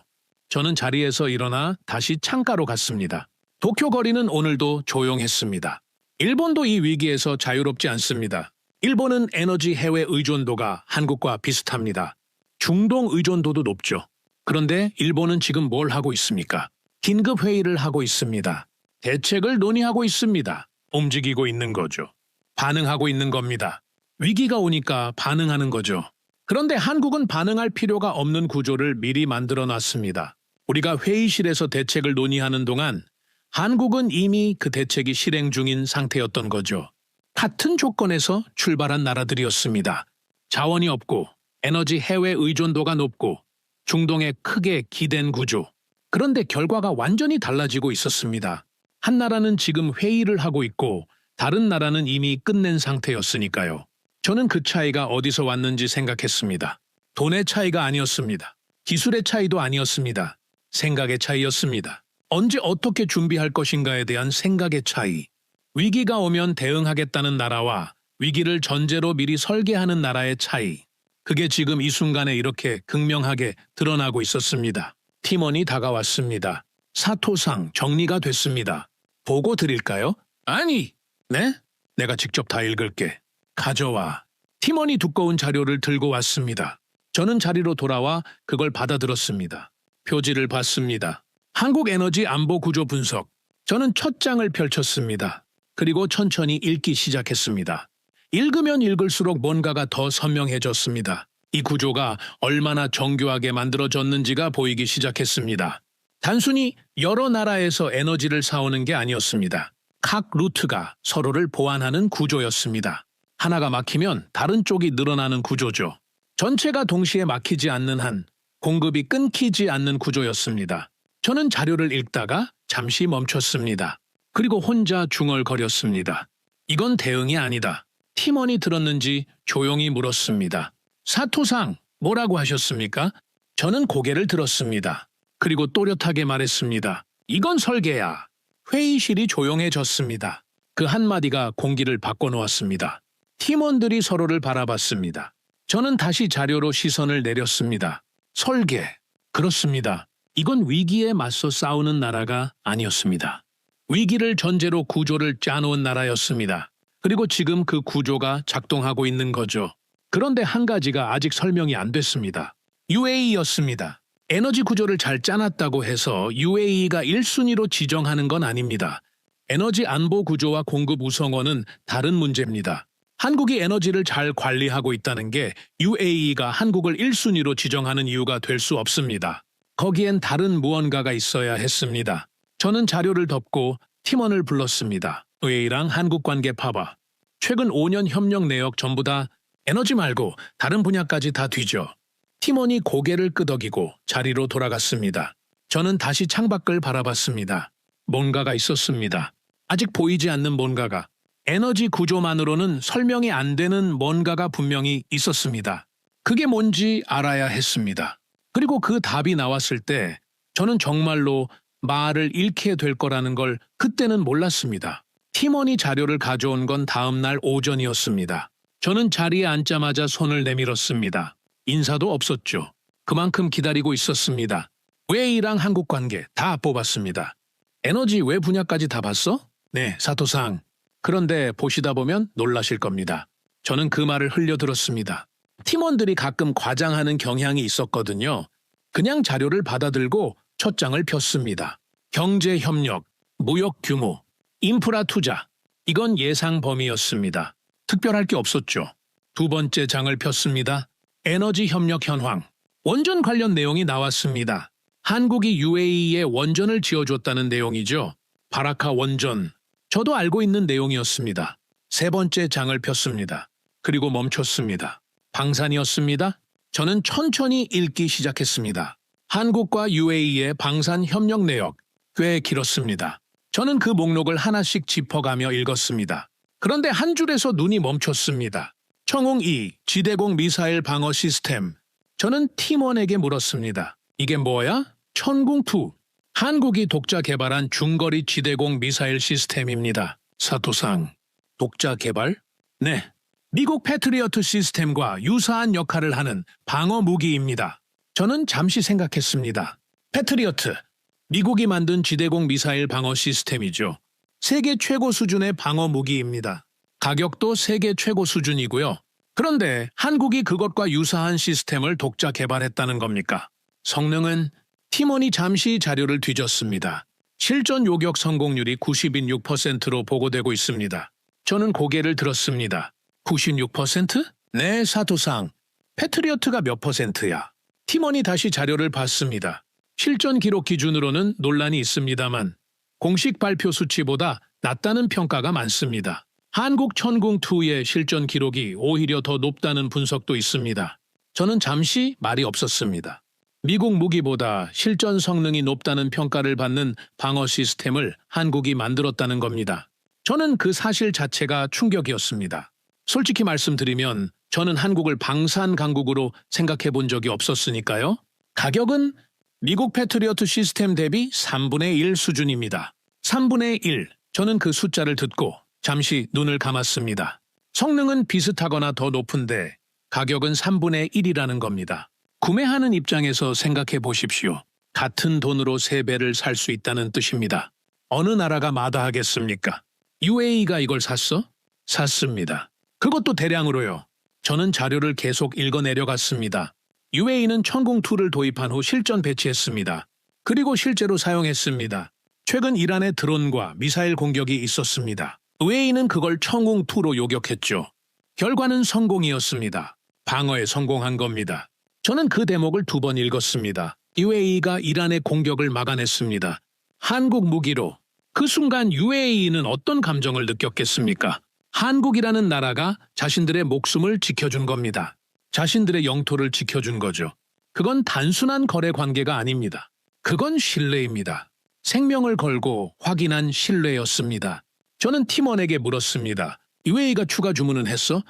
저는 자리에서 일어나 다시 창가로 갔습니다. 도쿄 거리는 오늘도 조용했습니다. 일본도 이 위기에서 자유롭지 않습니다. 일본은 에너지 해외 의존도가 한국과 비슷합니다. 중동 의존도도 높죠. 그런데 일본은 지금 뭘 하고 있습니까? 긴급 회의를 하고 있습니다. 대책을 논의하고 있습니다. 움직이고 있는 거죠. 반응하고 있는 겁니다. 위기가 오니까 반응하는 거죠. 그런데 한국은 반응할 필요가 없는 구조를 미리 만들어 놨습니다. 우리가 회의실에서 대책을 논의하는 동안 한국은 이미 그 대책이 실행 중인 상태였던 거죠. 같은 조건에서 출발한 나라들이었습니다. 자원이 없고 에너지 해외 의존도가 높고 중동에 크게 기댄 구조. 그런데 결과가 완전히 달라지고 있었습니다. 한 나라는 지금 회의를 하고 있고 다른 나라는 이미 끝낸 상태였으니까요. 저는 그 차이가 어디서 왔는지 생각했습니다. 돈의 차이가 아니었습니다. 기술의 차이도 아니었습니다. 생각의 차이였습니다. 언제 어떻게 준비할 것인가에 대한 생각의 차이. 위기가 오면 대응하겠다는 나라와 위기를 전제로 미리 설계하는 나라의 차이. 그게 지금 이 순간에 이렇게 극명하게 드러나고 있었습니다. 팀원이 다가왔습니다. 사토상 정리가 됐습니다. 보고 드릴까요? 아니! 네? 내가 직접 다 읽을게. 가져와. 팀원이 두꺼운 자료를 들고 왔습니다. 저는 자리로 돌아와 그걸 받아들었습니다. 표지를 봤습니다. 한국 에너지 안보 구조 분석. 저는 첫 장을 펼쳤습니다. 그리고 천천히 읽기 시작했습니다. 읽으면 읽을수록 뭔가가 더 선명해졌습니다. 이 구조가 얼마나 정교하게 만들어졌는지가 보이기 시작했습니다. 단순히 여러 나라에서 에너지를 사오는 게 아니었습니다. 각 루트가 서로를 보완하는 구조였습니다. 하나가 막히면 다른 쪽이 늘어나는 구조죠. 전체가 동시에 막히지 않는 한 공급이 끊기지 않는 구조였습니다. 저는 자료를 읽다가 잠시 멈췄습니다. 그리고 혼자 중얼거렸습니다. 이건 대응이 아니다. 팀원이 들었는지 조용히 물었습니다. 사토상, 뭐라고 하셨습니까? 저는 고개를 들었습니다. 그리고 또렷하게 말했습니다. 이건 설계야. 회의실이 조용해졌습니다. 그 한마디가 공기를 바꿔놓았습니다. 팀원들이 서로를 바라봤습니다. 저는 다시 자료로 시선을 내렸습니다. 설계. 그렇습니다. 이건 위기에 맞서 싸우는 나라가 아니었습니다. 위기를 전제로 구조를 짜놓은 나라였습니다. 그리고 지금 그 구조가 작동하고 있는 거죠. 그런데 한 가지가 아직 설명이 안 됐습니다. UAE였습니다. 에너지 구조를 잘 짜놨다고 해서 UAE가 1순위로 지정하는 건 아닙니다. 에너지 안보 구조와 공급 우선권은 다른 문제입니다. 한국이 에너지를 잘 관리하고 있다는 게 UAE가 한국을 1순위로 지정하는 이유가 될 수 없습니다. 거기엔 다른 무언가가 있어야 했습니다. 저는 자료를 덮고 팀원을 불렀습니다. UAE랑 한국 관계 봐봐. 최근 5년 협력 내역 전부 다 에너지 말고 다른 분야까지 다 뒤져. 팀원이 고개를 끄덕이고 자리로 돌아갔습니다. 저는 다시 창밖을 바라봤습니다. 뭔가가 있었습니다. 아직 보이지 않는 뭔가가. 에너지 구조만으로는 설명이 안 되는 뭔가가 분명히 있었습니다. 그게 뭔지 알아야 했습니다. 그리고 그 답이 나왔을 때 저는 정말로 말을 잃게 될 거라는 걸 그때는 몰랐습니다. 팀원이 자료를 가져온 건 다음 날 오전이었습니다. 저는 자리에 앉자마자 손을 내밀었습니다. 인사도 없었죠. 그만큼 기다리고 있었습니다. 웨이랑 한국 관계 다 뽑았습니다. 에너지 외 분야까지 다 봤어? 네, 사토상. 그런데 보시다 보면 놀라실 겁니다. 저는 그 말을 흘려들었습니다. 팀원들이 가끔 과장하는 경향이 있었거든요. 그냥 자료를 받아들고 첫 장을 폈습니다. 경제 협력, 무역 규모, 인프라 투자. 이건 예상 범위였습니다. 특별할 게 없었죠. 두 번째 장을 폈습니다. 에너지 협력 현황. 원전 관련 내용이 나왔습니다. 한국이 UAE에 원전을 지어줬다는 내용이죠. 바라카 원전. 저도 알고 있는 내용이었습니다. 세 번째 장을 폈습니다. 그리고 멈췄습니다. 방산이었습니다. 저는 천천히 읽기 시작했습니다. 한국과 UAE의 방산 협력 내역. 꽤 길었습니다. 저는 그 목록을 하나씩 짚어가며 읽었습니다. 그런데 한 줄에서 눈이 멈췄습니다. 청웅-2 지대공 미사일 방어 시스템. 저는 팀원에게 물었습니다. 이게 뭐야? 천궁2. 한국이 독자 개발한 중거리 지대공 미사일 시스템입니다. 사토상. 독자 개발? 네. 미국 패트리어트 시스템과 유사한 역할을 하는 방어 무기입니다. 저는 잠시 생각했습니다. 패트리어트. 미국이 만든 지대공 미사일 방어 시스템이죠. 세계 최고 수준의 방어 무기입니다. 가격도 세계 최고 수준이고요. 그런데 한국이 그것과 유사한 시스템을 독자 개발했다는 겁니까? 성능은 팀원이 잠시 자료를 뒤졌습니다. 실전 요격 성공률이 96%로 보고되고 있습니다. 저는 고개를 들었습니다. 96%? 네, 사토상. 패트리어트가 몇 %야? 팀원이 다시 자료를 봤습니다. 실전 기록 기준으로는 논란이 있습니다만 공식 발표 수치보다 낮다는 평가가 많습니다. 한국 천궁2의 실전 기록이 오히려 더 높다는 분석도 있습니다. 저는 잠시 말이 없었습니다. 미국 무기보다 실전 성능이 높다는 평가를 받는 방어 시스템을 한국이 만들었다는 겁니다. 저는 그 사실 자체가 충격이었습니다. 솔직히 말씀드리면 저는 한국을 방산 강국으로 생각해 본 적이 없었으니까요. 가격은 미국 패트리어트 시스템 대비 3분의 1 수준입니다. 3분의 1. 저는 그 숫자를 듣고 잠시 눈을 감았습니다. 성능은 비슷하거나 더 높은데 가격은 3분의 1이라는 겁니다. 구매하는 입장에서 생각해 보십시오. 같은 돈으로 3배를 살 수 있다는 뜻입니다. 어느 나라가 마다하겠습니까? UAE가 이걸 샀어? 샀습니다. 그것도 대량으로요. 저는 자료를 계속 읽어내려갔습니다. UAE는 천궁2를 도입한 후 실전 배치했습니다. 그리고 실제로 사용했습니다. 최근 이란의 드론과 미사일 공격이 있었습니다. UAE는 그걸 청궁2로 요격했죠. 결과는 성공이었습니다. 방어에 성공한 겁니다. 저는 그 대목을 2번 읽었습니다. UAE가 이란의 공격을 막아냈습니다. 한국 무기로. 그 순간 UAE는 어떤 감정을 느꼈겠습니까? 한국이라는 나라가 자신들의 목숨을 지켜준 겁니다. 자신들의 영토를 지켜준 거죠. 그건 단순한 거래 관계가 아닙니다. 그건 신뢰입니다. 생명을 걸고 확인한 신뢰였습니다. 저는 팀원에게 물었습니다. UAE가 추가 주문은 했어?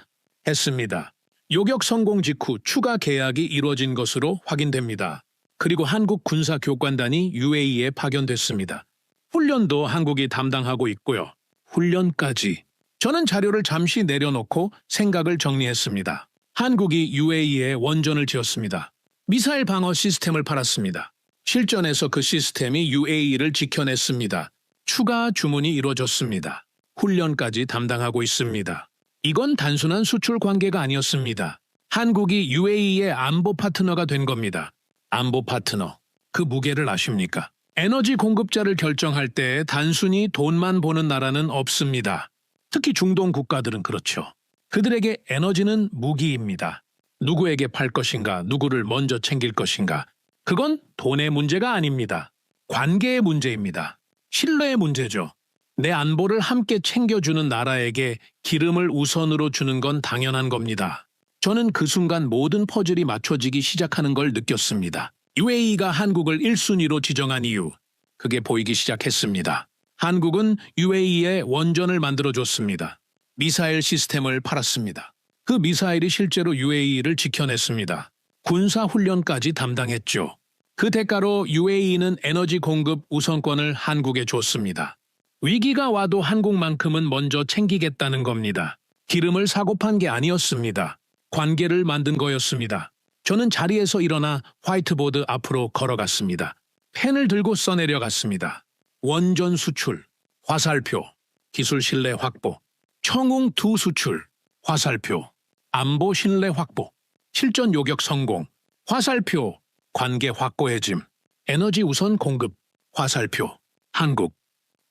했습니다. 요격 성공 직후 추가 계약이 이루어진 것으로 확인됩니다. 그리고 한국 군사교관단이 UAE에 파견됐습니다. 훈련도 한국이 담당하고 있고요. 훈련까지. 저는 자료를 잠시 내려놓고 생각을 정리했습니다. 한국이 UAE에 원전을 지었습니다. 미사일 방어 시스템을 팔았습니다. 실전에서 그 시스템이 UAE를 지켜냈습니다. 추가 주문이 이루어졌습니다. 훈련까지 담당하고 있습니다. 이건 단순한 수출 관계가 아니었습니다. 한국이 UAE의 안보 파트너가 된 겁니다. 안보 파트너. 그 무게를 아십니까? 에너지 공급자를 결정할 때 단순히 돈만 보는 나라는 없습니다. 특히 중동 국가들은 그렇죠. 그들에게 에너지는 무기입니다. 누구에게 팔 것인가, 누구를 먼저 챙길 것인가. 그건 돈의 문제가 아닙니다. 관계의 문제입니다. 신뢰의 문제죠. 내 안보를 함께 챙겨주는 나라에게 기름을 우선으로 주는 건 당연한 겁니다. 저는 그 순간 모든 퍼즐이 맞춰지기 시작하는 걸 느꼈습니다. UAE가 한국을 1순위로 지정한 이유, 그게 보이기 시작했습니다. 한국은 UAE에 원전을 만들어줬습니다. 미사일 시스템을 팔았습니다. 그 미사일이 실제로 UAE를 지켜냈습니다. 군사훈련까지 담당했죠. 그 대가로 UAE는 에너지 공급 우선권을 한국에 줬습니다. 위기가 와도 한국만큼은 먼저 챙기겠다는 겁니다. 기름을 사고 판 게 아니었습니다. 관계를 만든 거였습니다. 저는 자리에서 일어나 화이트보드 앞으로 걸어갔습니다. 펜을 들고 써내려갔습니다. 원전 수출, 화살표, 기술 신뢰 확보, 청웅2 수출, 화살표, 안보 신뢰 확보. 실전 요격 성공, 화살표, 관계 확고해짐, 에너지 우선 공급, 화살표, 한국.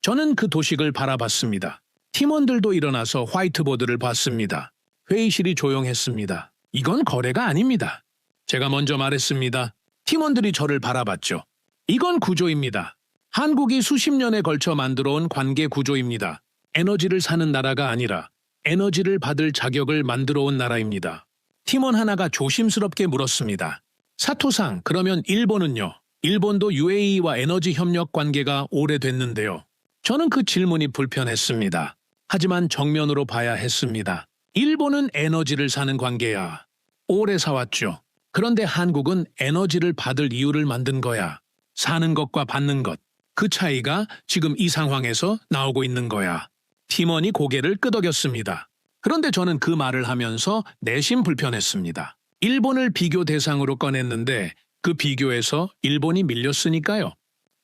저는 그 도식을 바라봤습니다. 팀원들도 일어나서 화이트보드를 봤습니다. 회의실이 조용했습니다. 이건 거래가 아닙니다. 제가 먼저 말했습니다. 팀원들이 저를 바라봤죠. 이건 구조입니다. 한국이 수십 년에 걸쳐 만들어온 관계 구조입니다. 에너지를 사는 나라가 아니라 에너지를 받을 자격을 만들어온 나라입니다. 팀원 하나가 조심스럽게 물었습니다. 사토상, 그러면 일본은요? 일본도 UAE와 에너지 협력 관계가 오래됐는데요. 저는 그 질문이 불편했습니다. 하지만 정면으로 봐야 했습니다. 일본은 에너지를 사는 관계야. 오래 사왔죠. 그런데 한국은 에너지를 받을 이유를 만든 거야. 사는 것과 받는 것. 그 차이가 지금 이 상황에서 나오고 있는 거야. 팀원이 고개를 끄덕였습니다. 그런데 저는 그 말을 하면서 내심 불편했습니다. 일본을 비교 대상으로 꺼냈는데 그 비교에서 일본이 밀렸으니까요.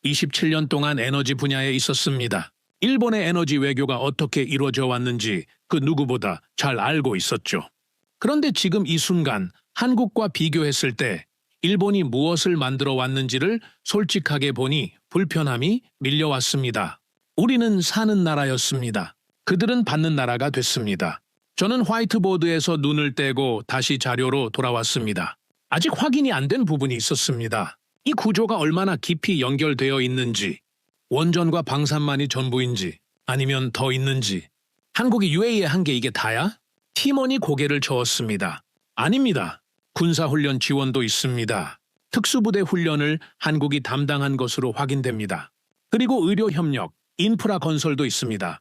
27년 동안 에너지 분야에 있었습니다. 일본의 에너지 외교가 어떻게 이루어져 왔는지 그 누구보다 잘 알고 있었죠. 그런데 지금 이 순간 한국과 비교했을 때 일본이 무엇을 만들어 왔는지를 솔직하게 보니 불편함이 밀려왔습니다. 우리는 사는 나라였습니다. 그들은 받는 나라가 됐습니다. 저는 화이트보드에서 눈을 떼고 다시 자료로 돌아왔습니다. 아직 확인이 안 된 부분이 있었습니다. 이 구조가 얼마나 깊이 연결되어 있는지, 원전과 방산만이 전부인지, 아니면 더 있는지. 한국이 UAE에 한 게 이게 다야? 팀원이 고개를 저었습니다. 아닙니다. 군사훈련 지원도 있습니다. 특수부대 훈련을 한국이 담당한 것으로 확인됩니다. 그리고 의료협력, 인프라 건설도 있습니다.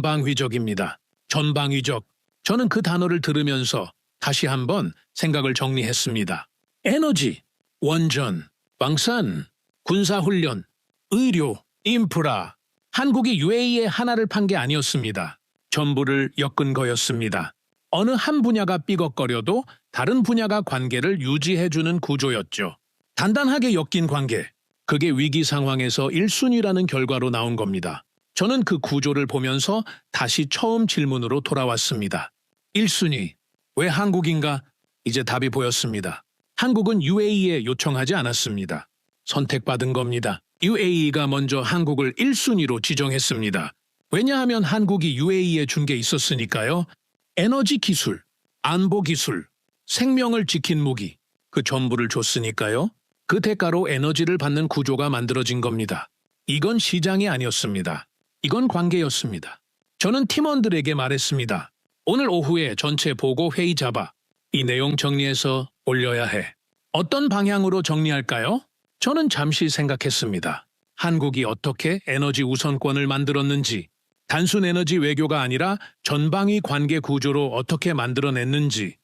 전방위적입니다. 전방위적. 저는 그 단어를 들으면서 다시 한번 생각을 정리했습니다. 에너지, 원전, 방산, 군사훈련, 의료, 인프라. 한국이 UAE에 하나를 판 게 아니었습니다. 전부를 엮은 거였습니다. 어느 한 분야가 삐걱거려도 다른 분야가 관계를 유지해주는 구조였죠. 단단하게 엮인 관계. 그게 위기 상황에서 1순위라는 결과로 나온 겁니다. 저는 그 구조를 보면서 다시 처음 질문으로 돌아왔습니다. 1순위. 왜 한국인가? 이제 답이 보였습니다. 한국은 UAE에 요청하지 않았습니다. 선택받은 겁니다. UAE가 먼저 한국을 1순위로 지정했습니다. 왜냐하면 한국이 UAE에 준 게 있었으니까요. 에너지 기술, 안보 기술, 생명을 지킨 무기, 그 전부를 줬으니까요. 그 대가로 에너지를 받는 구조가 만들어진 겁니다. 이건 시장이 아니었습니다. 이건 관계였습니다. 저는 팀원들에게 말했습니다. 오늘 오후에 전체 보고 회의 잡아. 이 내용 정리해서 올려야 해. 어떤 방향으로 정리할까요? 저는 잠시 생각했습니다. 한국이 어떻게 에너지 우선권을 만들었는지, 단순 에너지 외교가 아니라 전방위 관계 구조로 어떻게 만들어냈는지,